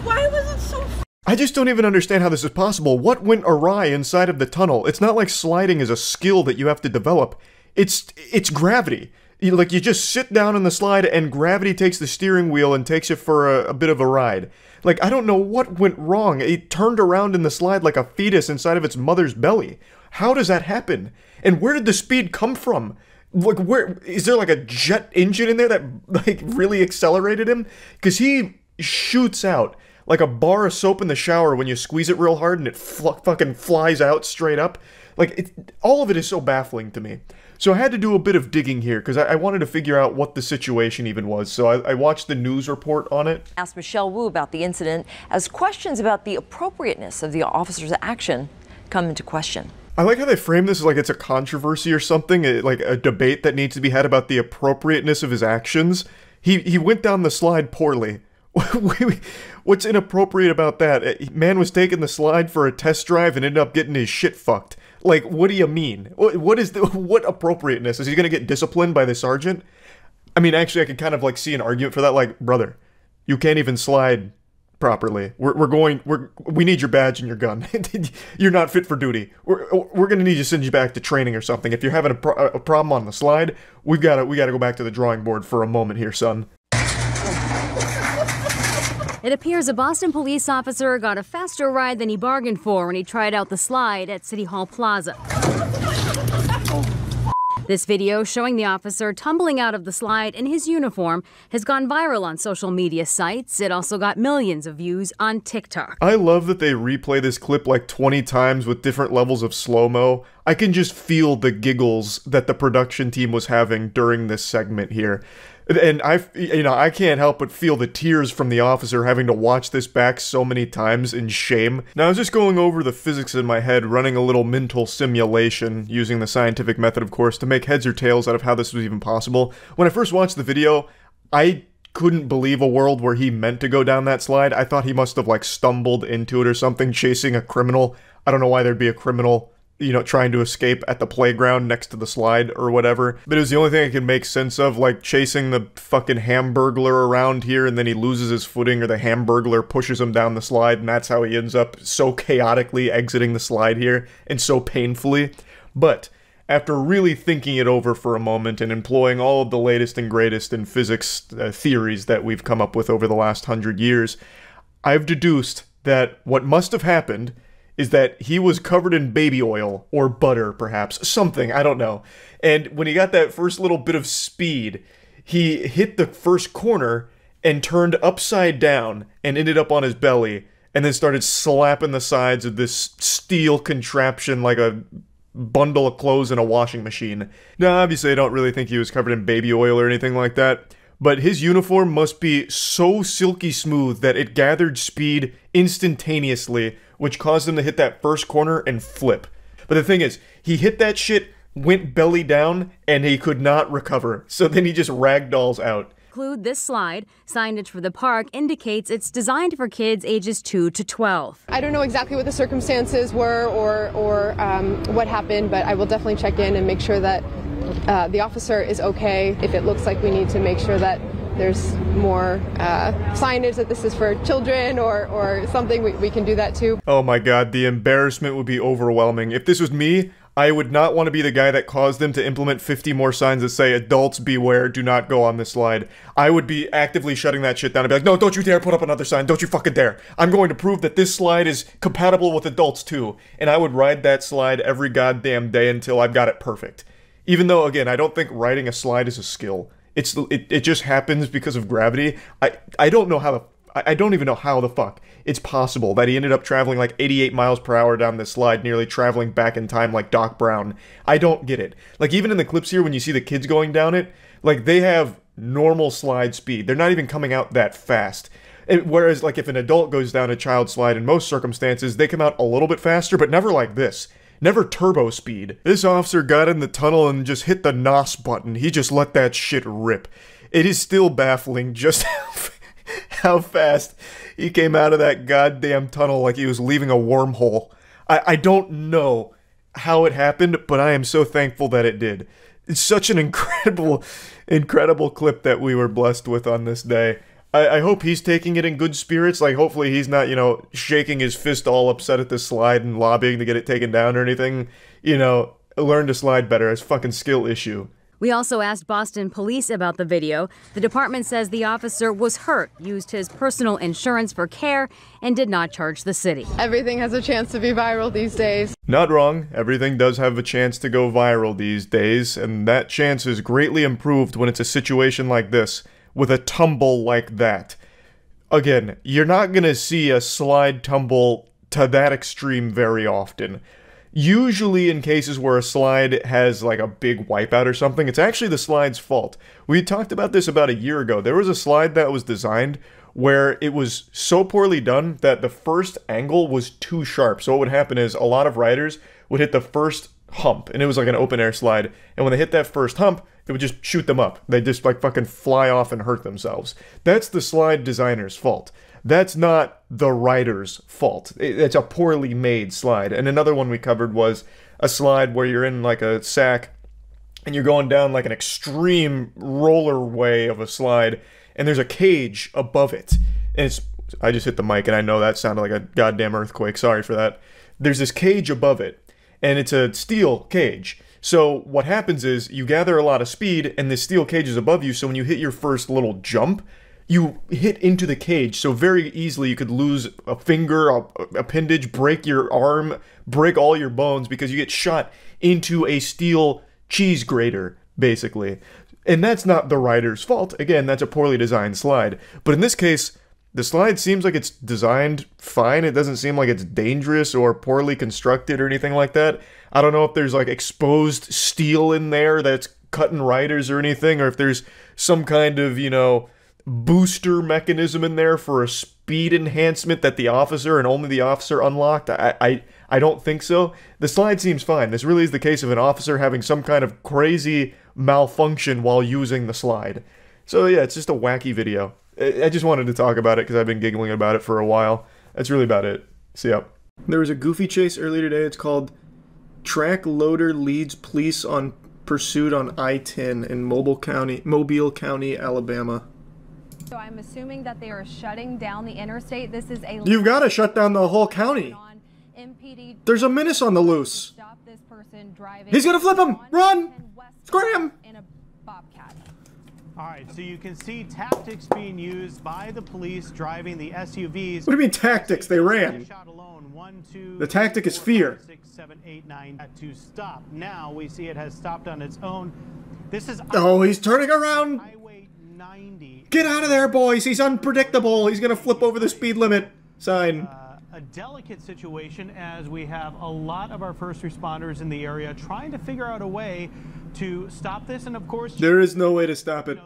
Why was it so... I just don't even understand how this is possible. What went awry inside of the tunnel? It's not like sliding is a skill that you have to develop. It's gravity. You just sit down on the slide and gravity takes the steering wheel and takes you for a bit of a ride. Like, I don't know what went wrong. It turned around in the slide like a fetus inside of its mother's belly. How does that happen? And where did the speed come from? Like, where is there like a jet engine in there that like really accelerated him? Because he shoots out like a bar of soap in the shower when you squeeze it real hard and it fucking flies out straight up. Like, all of it is so baffling to me. So I had to do a bit of digging here because I wanted to figure out what the situation even was. So I watched the news report on it. Asked Michelle Wu about the incident as questions about the appropriateness of the officer's action come into question. I like how they frame this as like it's a controversy or something, like a debate that needs to be had about the appropriateness of his actions. He went down the slide poorly. What's inappropriate about that? Man was taking the slide for a test drive and ended up getting his shit fucked. Like, what do you mean? What appropriateness? Is he gonna get disciplined by the sergeant? I mean, actually, I could kind of like see an argument for that. Like, brother, you can't even slide properly. We need your badge and your gun. You're not fit for duty. We're gonna need to send you back to training or something. If you're having a problem on the slide, we gotta go back to the drawing board for a moment here, son. It appears a Boston police officer got a faster ride than he bargained for when he tried out the slide at City Hall Plaza. This video showing the officer tumbling out of the slide in his uniform has gone viral on social media sites. It also got millions of views on TikTok. I love that they replay this clip like 20 times with different levels of slow-mo. I can just feel the giggles that the production team was having during this segment here. And I can't help but feel the tears from the officer having to watch this back so many times in shame. Now, I was just going over the physics in my head, running a little mental simulation, using the scientific method, of course, to make heads or tails out of how this was even possible. When I first watched the video, I couldn't believe a world where he meant to go down that slide. I thought he must have, like, stumbled into it or something, chasing a criminal. I don't know why there'd be a criminal, you know, trying to escape at the playground next to the slide or whatever. But it was the only thing I could make sense of, like chasing the fucking hamburglar around here and then he loses his footing or the hamburglar pushes him down the slide and that's how he ends up so chaotically exiting the slide here and so painfully. But after really thinking it over for a moment and employing all of the latest and greatest in physics theories that we've come up with over the last 100 years, I've deduced that what must have happened is that he was covered in baby oil, or butter, perhaps, something, I don't know. And when he got that first little bit of speed, he hit the first corner and turned upside down and ended up on his belly, and then started slapping the sides of this steel contraption like a bundle of clothes in a washing machine. Now, obviously, I don't really think he was covered in baby oil or anything like that, but his uniform must be so silky smooth that it gathered speed instantaneously, which caused him to hit that first corner and flip. But the thing is, he hit that shit, went belly down, and he could not recover. So then he just ragdolls out. Include this slide. Signage for the park indicates it's designed for kids ages 2 to 12. I don't know exactly what the circumstances were or what happened, but I will definitely check in and make sure that the officer is okay. If it looks like we need to make sure that there's more signage that this is for children or something, we can do that too. Oh my god, the embarrassment would be overwhelming. If this was me, I would not want to be the guy that caused them to implement 50 more signs that say, adults beware, do not go on this slide. I would be actively shutting that shit down and be like, no, don't you dare put up another sign, don't you fucking dare. I'm going to prove that this slide is compatible with adults too. And I would ride that slide every goddamn day until I've got it perfect. Even though, again, I don't think riding a slide is a skill. It just happens because of gravity. I don't know how I don't even know how the fuck it's possible that he ended up traveling like 88 miles per hour down this slide, nearly traveling back in time like Doc Brown. I don't get it. Like, even in the clips here when you see the kids going down it, like, they have normal slide speed. They're not even coming out that fast. Whereas, like, if an adult goes down a child slide in most circumstances, they come out a little bit faster, but never like this. Never turbo speed. This officer got in the tunnel and just hit the NOS button. He just let that shit rip. It is still baffling just how fast he came out of that goddamn tunnel like he was leaving a wormhole. I don't know how it happened, but I am so thankful that it did. It's such an incredible clip that we were blessed with on this day. I hope he's taking it in good spirits. Like, hopefully he's not, you know, shaking his fist all upset at this slide and lobbying to get it taken down or anything. You know, learn to slide better. It's a fucking skill issue. We also asked Boston police about the video. The department says the officer was hurt, used his personal insurance for care, and did not charge the city. Everything has a chance to be viral these days. Not wrong. Everything does have a chance to go viral these days, and that chance is greatly improved when it's a situation like this, with a tumble like that. Again, you're not gonna see a slide tumble to that extreme very often. Usually in cases where a slide has like a big wipeout or something, it's actually the slide's fault. We talked about this about a year ago. There was a slide that was designed where it was so poorly done that the first angle was too sharp. So what would happen is a lot of riders would hit the first hump, and it was like an open air slide, and when they hit that first hump, it would just shoot them up. They'd just like fucking fly off and hurt themselves. That's the slide designer's fault. That's not the rider's fault. It's a poorly made slide. And another one we covered was a slide where you're in like a sack and you're going down like an extreme roller way of a slide, and there's a cage above it. And it's, I just hit the mic and I know that sounded like a goddamn earthquake. Sorry for that. There's this cage above it, and it's a steel cage. So what happens is you gather a lot of speed and this steel cage is above you, so when you hit your first little jump, you hit into the cage, so very easily you could lose a finger, a appendage, break your arm, break all your bones because you get shot into a steel cheese grater, basically. And that's not the rider's fault. Again, that's a poorly designed slide. But in this case, the slide seems like it's designed fine. It doesn't seem like it's dangerous or poorly constructed or anything like that. I don't know if there's like exposed steel in there that's cutting riders or anything, or if there's some kind of, you know, booster mechanism in there for a speed enhancement that the officer and only the officer unlocked. I don't think so. The slide seems fine. This really is the case of an officer having some kind of crazy malfunction while using the slide. So yeah, it's just a wacky video. I just wanted to talk about it because I've been giggling about it for a while. That's really about it. See ya. There was a goofy chase earlier today. It's called Track Loader Leads Police on Pursuit on I-10 in Mobile County, Alabama. So I'm assuming that they are shutting down the interstate. This is a... You've got to shut down the whole county. There's a menace on the loose. He's gonna flip him! Run! Scram! All right, so you can see tactics being used by the police driving the SUVs. What do you mean tactics? They ran. The tactic is fear. 6, 7, 8, 9 to stop. Now we see it has stopped on its own. This is... Oh, he's turning around. Get out of there, boys. He's unpredictable. He's going to flip over the speed limit sign. A delicate situation as we have a lot of our first responders in the area trying to figure out a way to stop this. And of course, there is no way to stop it.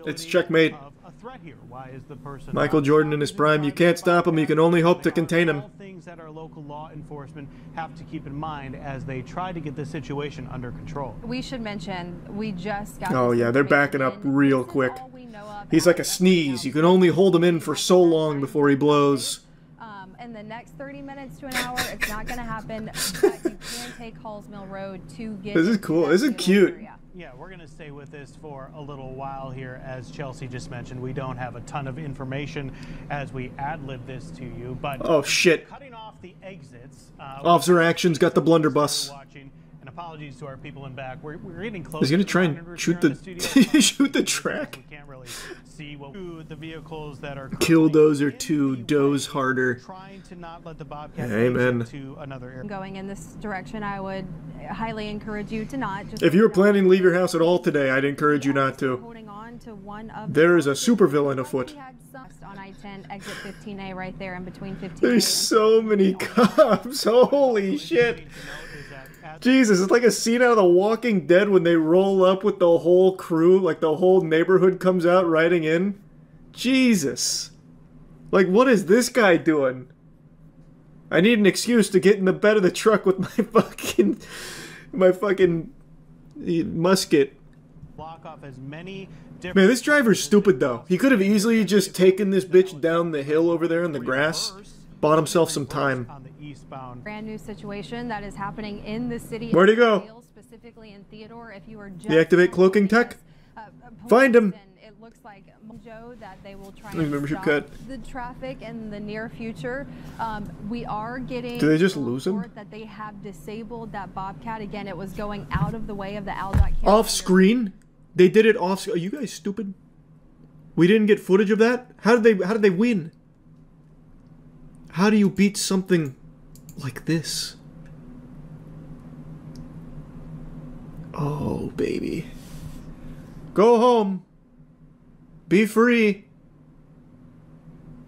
It's checkmate. A threat here. Why is the person Michael Jordan in his prime? You can't stop him. You can only hope to contain him. Things that our local law enforcement have to keep in mind as they try to get this situation under control. We should mention we just got... Oh yeah, they're backing up real quick. He's like a sneeze. You can only hold him in for so long before he blows. In the next 30 minutes to an hour, it's not going to happen, but you can take Halls Mill Road to get... This is cool. This is cute. Yeah, we're going to stay with this for a little while here. As Chelsea just mentioned, we don't have a ton of information as we ad-lib this to you, but... Oh, shit. Cutting off the exits... Officer Action's got the blunderbuss. And apologies to our people in back. We're getting close. He's going to try and shoot the... shoot the track. We can't really see what the vehicles that are... Killdozer 2, doze harder. Trying to not let the Bobcat Amen. To another area. Going in this direction, I would highly encourage you to not. Just if you were planning to leave your house at all today, I'd encourage you not to. Holding on to one of there is a supervillain afoot. On I-10, exit 15A, right there in between 15A. There's so many cops. Holy shit. Jesus, it's like a scene out of The Walking Dead when they roll up with the whole crew, like the whole neighborhood comes out riding in. Jesus. Like, what is this guy doing? I need an excuse to get in the bed of the truck with my fucking musket. Block off as many... Man, this driver's stupid though. He could have easily just taken this bitch down the hill over there in the grass, bought himself some time. Brand new situation that is happening in the city. Where'd he go? Specifically in Theodore. If you are Deactivate cloaking tech. Find him. it looks like, Joe, that they will try Membership and stop cut. the traffic in the near future. We are getting. Do they just lose him? That they have disabled that Bobcat again. It was going out of the way of the Aldot. Off screen? They did it off. Are you guys stupid? We didn't get footage of that? How did they win? How do you beat something like this? Oh, baby. Go home. Be free.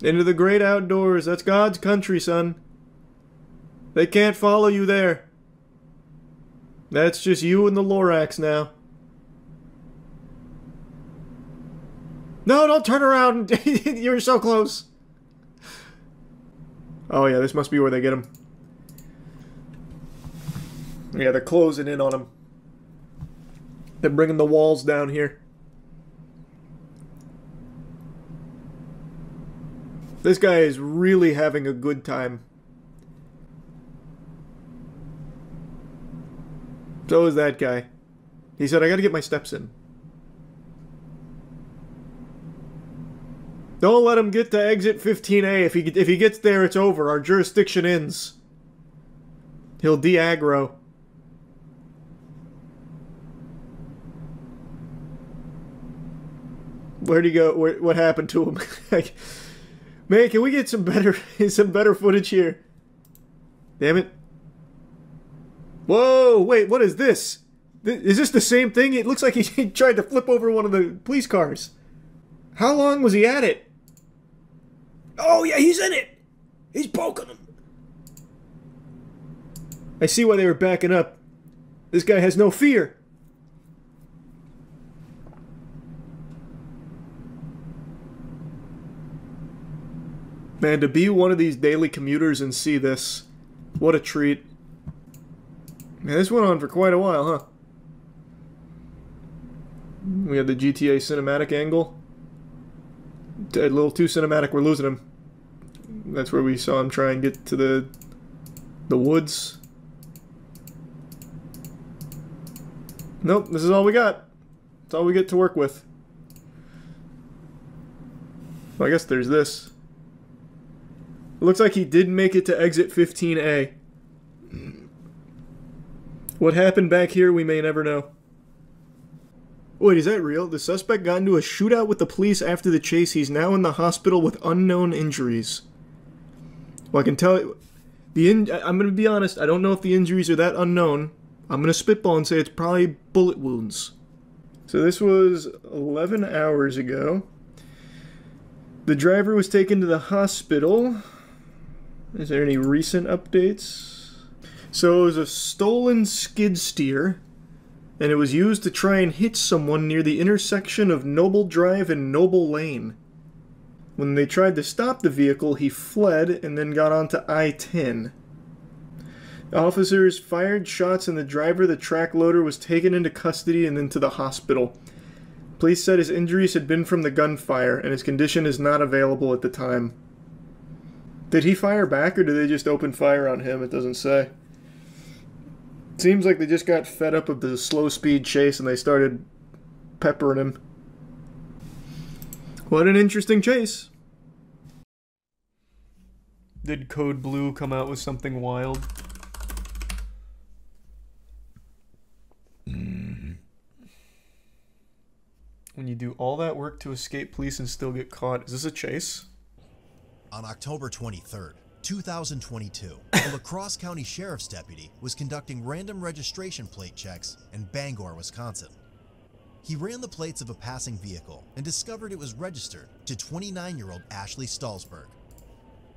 Into the great outdoors. That's God's country, son. They can't follow you there. That's just you and the Lorax now. No, don't turn around. You're so close. Oh, yeah, this must be where they get him. Yeah, they're closing in on him. They're bringing the walls down here. This guy is really having a good time. So is that guy. He said, I gotta get my steps in. Don't let him get to exit 15A. If he gets there, it's over. Our jurisdiction ends. He'll de-aggro. Where'd he go? What happened to him? Like, man, can we get some better footage here? Damn it. Whoa, wait, what is this? Is this the same thing? It looks like he tried to flip over one of the police cars. How long was he at it? Oh, yeah, he's in it. He's poking him. I see why they were backing up. This guy has no fear. Man, to be one of these daily commuters and see this, what a treat. Man, this went on for quite a while, huh? We had the GTA cinematic angle. A little too cinematic, we're losing him. That's where we saw him try and get to the woods. Nope, this is all we got. That's all we get to work with. Well, I guess there's this. It looks like he did make it to exit 15A. What happened back here, we may never know. Wait, is that real? The suspect got into a shootout with the police after the chase. He's now in the hospital with unknown injuries. Well, I can tell you... I'm going to be honest, I don't know if the injuries are that unknown. I'm going to spitball and say it's probably bullet wounds. So this was 11 hours ago. The driver was taken to the hospital. Is there any recent updates? So it was a stolen skid steer, and it was used to try and hit someone near the intersection of Noble Drive and Noble Lane. When they tried to stop the vehicle, he fled and then got onto I-10. Officers fired shots and the driver, the track loader, was taken into custody and then to the hospital. Police said his injuries had been from the gunfire, and his condition is not available at the time. Did he fire back, or did they just open fire on him? It doesn't say. Seems like they just got fed up of the slow-speed chase and they started peppering him. What an interesting chase. Did Code Blue come out with something wild? When you do all that work to escape police and still get caught, is this a chase? On October 23rd, 2022, a La Crosse County Sheriff's deputy was conducting random registration plate checks in Bangor, Wisconsin. He ran the plates of a passing vehicle and discovered it was registered to 29-year-old Ashley Stallsberg.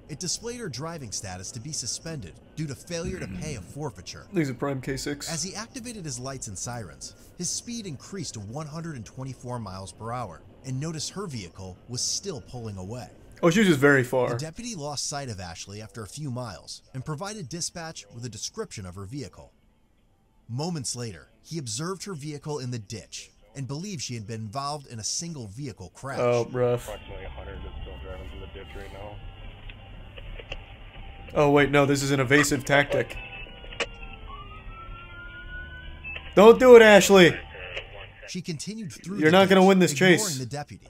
It displayed her driving status to be suspended due to failure to pay a forfeiture. These are prime K6. As he activated his lights and sirens, his speed increased to 124 miles per hour and noticed her vehicle was still pulling away. Oh, she was just very far. The deputy lost sight of Ashley after a few miles and provided dispatch with a description of her vehicle. Moments later, he observed her vehicle in the ditch and believed she had been involved in a single vehicle crash. Oh, rough. Approximately 100 is still driving through the ditch right now. Oh, wait, no, this is an evasive tactic. Don't do it, Ashley! She continued through. You're not gonna win this ignoring chase. the deputy.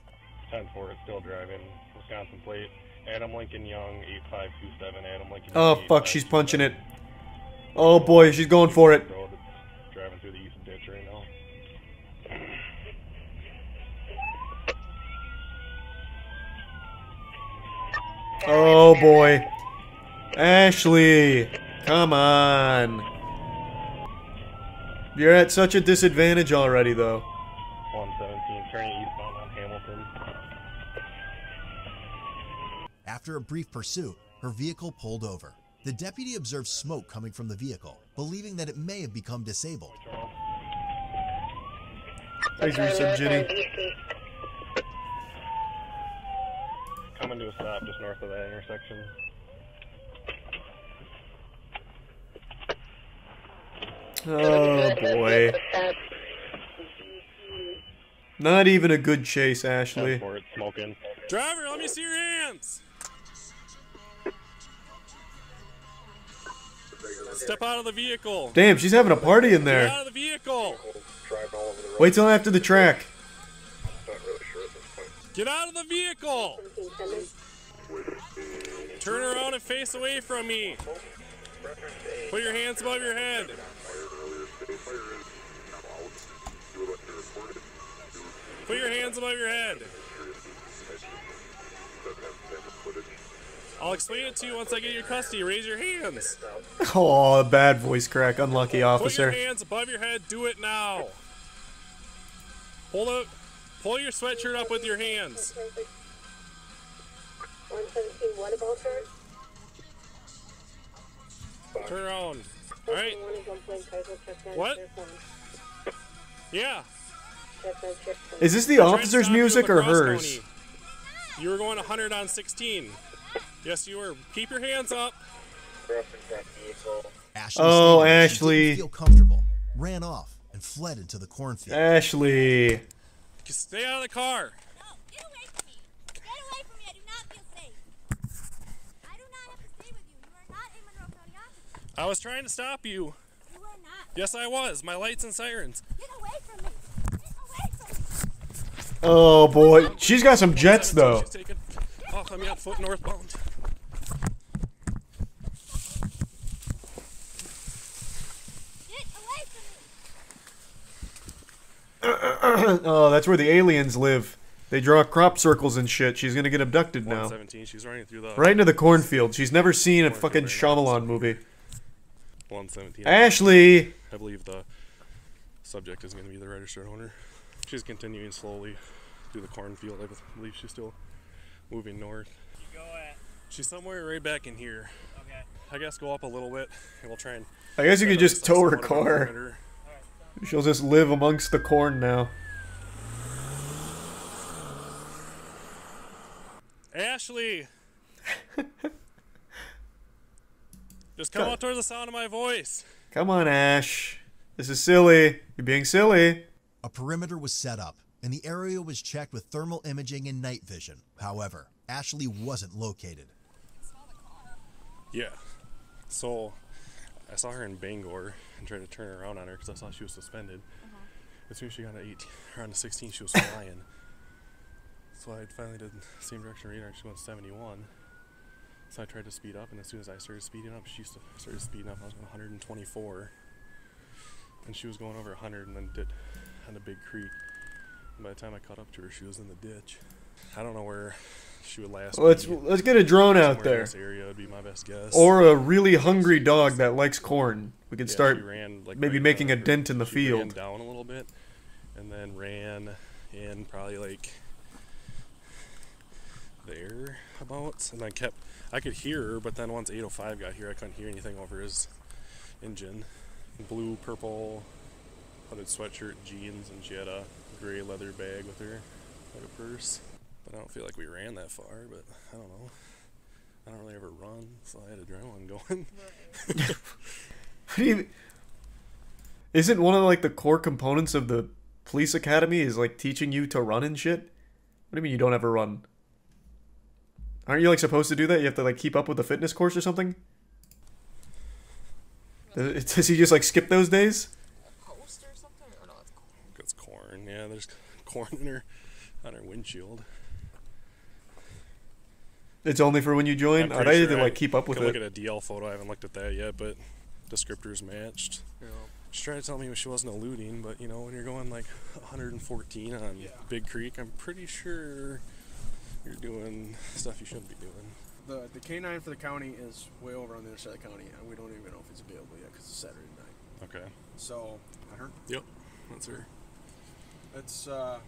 10-4 is still driving. Wisconsin plate. Adam Lincoln Young, 8527. Adam Lincoln. Oh fuck, she's punching it. Oh boy, she's going for it. Road. It's driving through the east ditch right now. Oh boy. Ashley, come on. You're at such a disadvantage already though. 117, turning eastbound on Hamilton. After a brief pursuit, her vehicle pulled over. The deputy observed smoke coming from the vehicle, believing that it may have become disabled. Thanks for some Ginny. Coming to a stop just north of that intersection. Oh boy. Not even a good chase, Ashley. Smoking. Driver, let me see your hands. Step out of the vehicle. Damn, she's having a party in Get there. out of the vehicle. Wait till after the track. Get out of the vehicle. Turn around and face away from me. Put your hands above your head. Put your hands above your head. I'll explain it to you once I get your custody. Raise your hands. Oh, a bad voice crack. Unlucky Put officer. your hands above your head. Do it now. Pull your sweatshirt up with your hands. 117, what about her? Turn around. All right. What? Yeah. Is this the I tried to officer's stop you in music or LaCrosse hers? County. You were going 100 on 16. Yes, you were. Keep your hands up. Ashley Oh, stated that she Ashley. didn't feel comfortable, ran off, and fled into the cornfield. Ashley. Stay out of the car. I was trying to stop you. You were not. Yes, I was. My lights and sirens. Get away from me. Get away from me. Oh boy. She's got some jets though. She's taken off on me on foot northbound. Get away from me. Oh, that's where the aliens live. They draw crop circles and shit. She's gonna get abducted now. 117. She's running through the. Right into the cornfield. She's never seen a fucking Shyamalan movie. 117. Ashley! I believe the subject is going to be the registered owner. She's continuing slowly through the cornfield. I believe she's still moving north. You go at. She's somewhere right back in here. Okay. I guess go up a little bit and we'll try and. I guess you could just tow her car. Perimeter. She'll just live amongst the corn now. Ashley! Just come out towards the sound of my voice. Come on, Ash. This is silly. You're being silly. A perimeter was set up, and the area was checked with thermal imaging and night vision. However, Ashley wasn't located. Yeah. So, I saw her in Bangor and tried to turn around on her because I saw she was suspended. As soon as she got to 18, around to 16, she was flying. So I finally did the same direction radar. She went 71. So I tried to speed up, and as soon as I started speeding up, she started speeding up. I was going 124, and she was going over 100, and then did on a big creek. And by the time I caught up to her, she was in the ditch. I don't know where she would last. Let's get a drone out Somewhere there. in this area would be my best guess. Or a really hungry dog that likes corn. We could Yeah, start she ran, like, maybe right making a down. dent in the She ran field. down a little bit, and then ran in probably like there about, and then I could hear her, but then once 805 got here, I couldn't hear anything over his engine. Blue, purple, hooded sweatshirt, jeans, and she had a gray leather bag with her, like a purse. But I don't feel like we ran that far, but I don't know. I don't really ever run, so I had adrenaline going. Isn't one of like the core components of the police academy is like teaching you to run and shit? What do you mean you don't ever run? Aren't you like supposed to do that? You have to like keep up with the fitness course or something? Does he just like skip those days? It's corn, Yeah, there's corn in her on her windshield. It's only for when you join? I'm I pretty need to sure like keep up with can it. look at a DL photo. I haven't looked at that yet, but descriptors matched. Yeah. She tried to tell me she wasn't eluding, but you know, when you're going like 114 on Big Creek, I'm pretty sure you're doing stuff you shouldn't be doing. The K9 for the county is way over on the other side of the county, and we don't even know if it's available yet because it's Saturday night. Okay. So, that her? Yep, that's her. It's up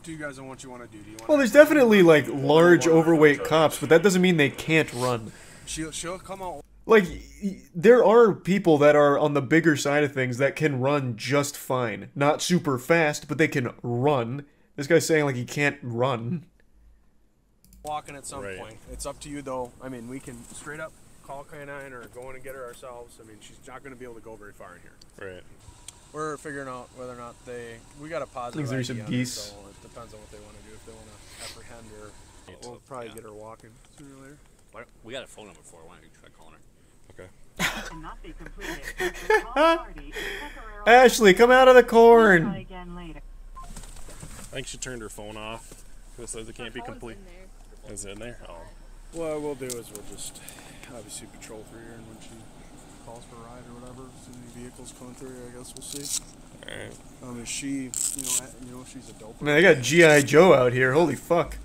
to you guys on what you want to do. Do you want? Well, there's definitely like large overweight cops, but that doesn't mean they can't run. She'll come out. Like, there are people that are on the bigger side of things that can run just fine. Not super fast, but they can run. This guy's saying like he can't run. Walking at some point. It's up to you though. I mean, we can straight up call K9 or go in and get her ourselves. I mean, she's not going to be able to go very far in here. Right. We're figuring out whether or not we got a positive There's some ID on it, geese. so it depends on what they want to do. If they want to apprehend her, we'll probably get her walking sooner or later. We got a phone number for her. Why don't you try calling her? Okay. Ashley, come out of the corn. I think she turned her phone off. It says it can't be complete. Is it in there? Oh. What we'll do is we'll just obviously patrol through here, and when she calls for a ride or whatever, see any vehicles coming through here, I guess we'll see. Alright. Is she, you know, if she's a dope. Man, they got G.I. Joe out here. Holy fuck.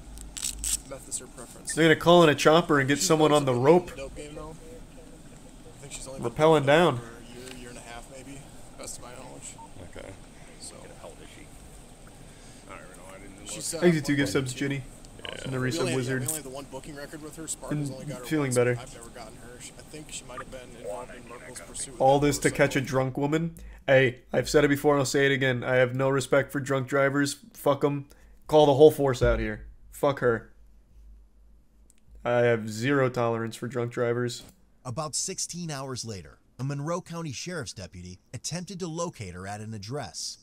Beth is her preference. They're gonna call in a chopper and get someone on the rope. Dope game, though. I think she's only Rappelling down. for a year and a half, maybe. Best of my knowledge. Okay. So how old is she? I don't even know. I didn't look. She's Thanks you two gift subs, Ginny. And the we resub only wizard. have the one booking record with her. Spartan's only got her Feeling once. better. I've never gotten her. I think she might have been involved in Merkel's pursuit. All this to catch a drunk woman? Hey, I've said it before and I'll say it again. I have no respect for drunk drivers. Fuck them. Call the whole force out here. Fuck her. I have zero tolerance for drunk drivers. About 16 hours later, a Monroe County Sheriff's deputy attempted to locate her at an address.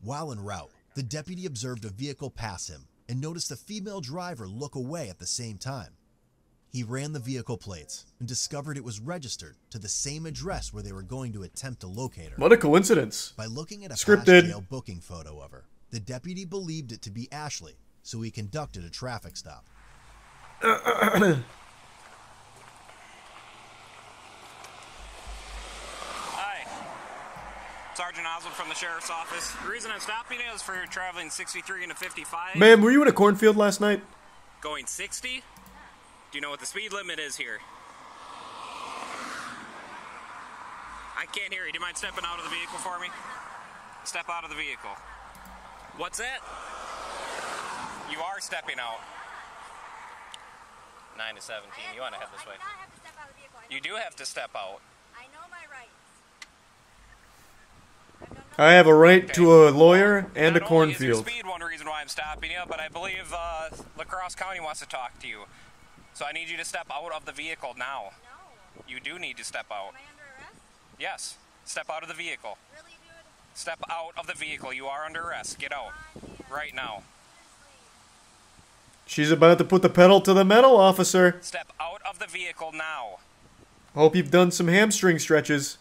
While en route, the deputy observed a vehicle pass him and noticed a female driver look away at the same time. He ran the vehicle plates and discovered it was registered to the same address where they were going to attempt to locate her. What a coincidence. By looking at a Scripted. past jail booking photo of her, the deputy believed it to be Ashley, so he conducted a traffic stop. Hi. Sergeant Oswald from the Sheriff's Office. The reason I'm stopping you is for traveling 63 and a 55. Ma'am, were you in a cornfield last night? Going 60? Do you know what the speed limit is here? I can't hear you. Do you mind stepping out of the vehicle for me? Step out of the vehicle. What's that? You are stepping out. 9 to 17. You want to head this way. You do have to step out. I know my rights. I have a right to a lawyer and a Not only is your cornfield. speed one reason why I'm stopping you, but I believe La Crosse County wants to talk to you. So I need you to step out of the vehicle now. No. You do need to step out. Am I under arrest? Yes. Step out of the vehicle. Really, dude? Step out of the vehicle. You are under arrest. Get out. Right now. She's about to put the pedal to the metal, officer. Step out of the vehicle now. Hope you've done some hamstring stretches.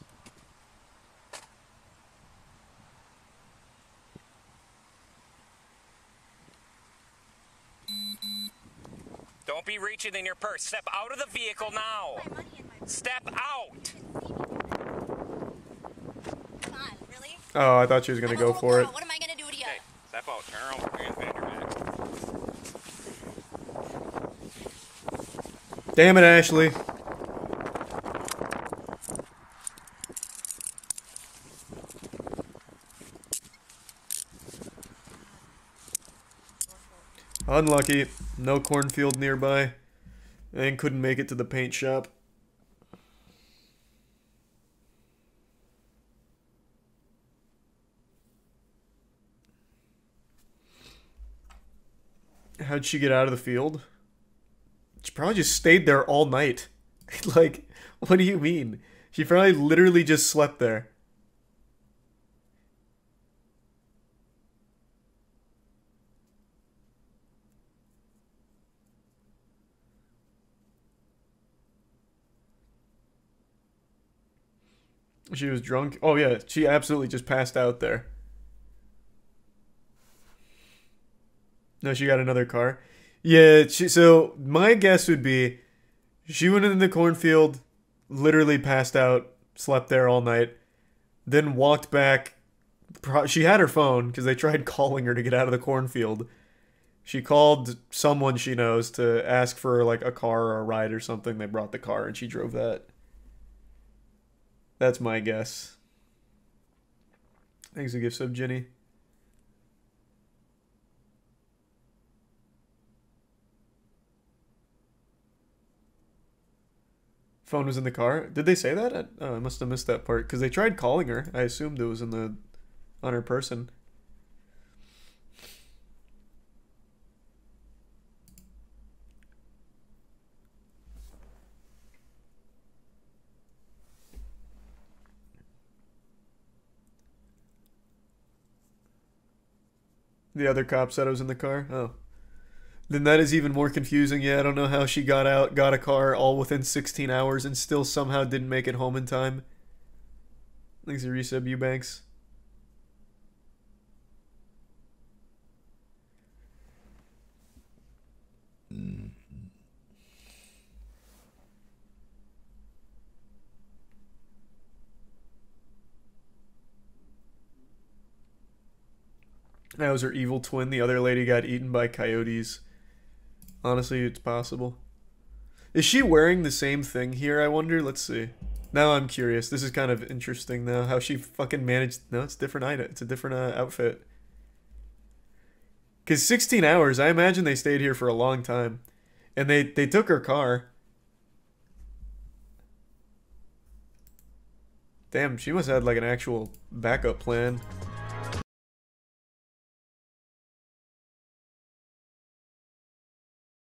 Don't be reaching in your purse. Step out of the vehicle now. Step out. Come on, really? Oh, I thought she was gonna go for it. What am I gonna do to you? Okay, step out. Turn around. Put your hands behind your back. Damn it, Ashley. Unlucky. No cornfield nearby. And couldn't make it to the paint shop. How'd she get out of the field? She probably just stayed there all night. Like, what do you mean? She probably literally just slept there. She was drunk? Oh yeah, she absolutely just passed out there. No, she got another car. Yeah, so my guess would be she went in the cornfield, literally passed out, slept there all night, then walked back. She had her phone because they tried calling her to get out of the cornfield. She called someone she knows to ask for like a car or a ride or something. They brought the car and she drove that. That's my guess. Thanks a gift sub, Jenny. Phone was in the car. Did they say that? I must have missed that part because they tried calling her. I assumed it was on her person. The other cop said I was in the car. Oh. Then that is even more confusing. Yeah, I don't know how she got out, got a car all within 16 hours and still somehow didn't make it home in time. Thanks to resub Eubanks. That was her evil twin. The other lady got eaten by coyotes. Honestly, it's possible. Is she wearing the same thing here, I wonder? Let's see. Now I'm curious. This is kind of interesting now. How she fucking managed... No, it's a different item. It's a different outfit. Because 16 hours, I imagine they stayed here for a long time. And they took her car. Damn, she must have had like an actual backup plan.